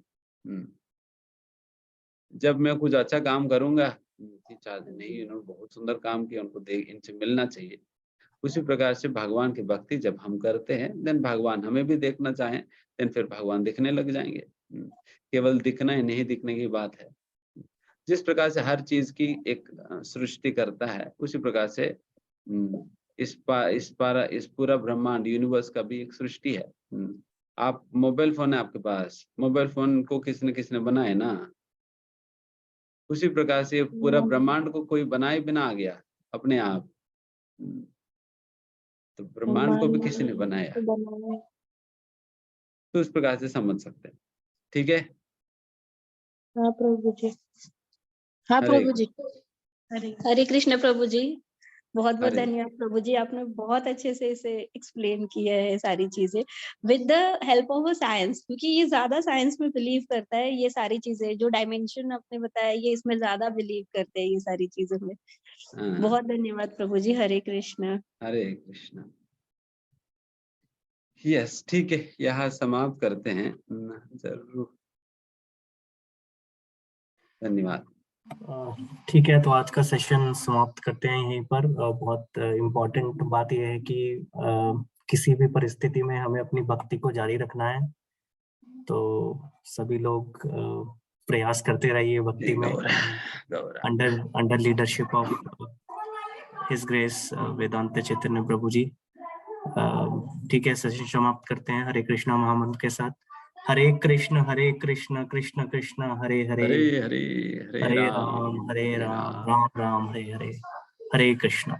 जब मैं कुछ अच्छा काम करूंगा, नहीं उन्होंने बहुत सुंदर काम किया, उनको देख, इनसे मिलना चाहिए। उसी प्रकार से भगवान की भक्ति जब हम करते हैं, देन भगवान हमें भी देखना चाहें, देन फिर भगवान दिखने लग जाएंगे। केवल दिखना ही नहीं दिखने की बात है। जिस प्रकार से हर चीज की एक सृष्टि करता है, उसी प्रकार से इस पूरा ब्रह्मांड यूनिवर्स का भी एक सृष्टि है। आप मोबाइल फोन है आपके पास, मोबाइल फोन को किसने बनाया ना, उसी प्रकार से पूरा ब्रह्मांड को कोई बनाए बिना आ गया अपने आप। तो ब्रह्मांड को भी किसी ने बनाया, तो इस प्रकार से समझ सकते हैं। ठीक है? हाँ प्रभु जी। हाँ प्रभु जी। हरे कृष्ण प्रभु जी। बहुत बहुत हरे। धन्यवाद प्रभु जी, आपने बहुत अच्छे से इसे एक्सप्लेन किया है सारी चीजें with the help of science, क्योंकि ये ज्यादा साइंस में बिलीव करता है। ये सारी चीजें जो डायमेंशन आपने बताया, ये इसमें ज्यादा बिलीव करते हैं ये सारी चीजों में। बहुत धन्यवाद प्रभु जी। हरे कृष्ण। हरे कृष्ण। यस, ठीक है, यहाँ समाप्त करते हैं। जरूर, धन्यवाद। ठीक है, तो आज का सेशन समाप्त करते हैं यहीं पर। बहुत इम्पोर्टेंट बात यह है कि किसी भी परिस्थिति में हमें अपनी भक्ति को जारी रखना है। तो सभी लोग प्रयास करते रहिए भक्ति में, under leadership of his grace Vedanta Chaitanya Prabhu ji. ठीक है, सेशन समाप्त करते हैं हरे कृष्णा महामंत्र के साथ। हरे कृष्ण कृष्ण कृष्ण हरे हरे, हरे हरे, हरे राम राम राम हरे हरे। हरे कृष्ण।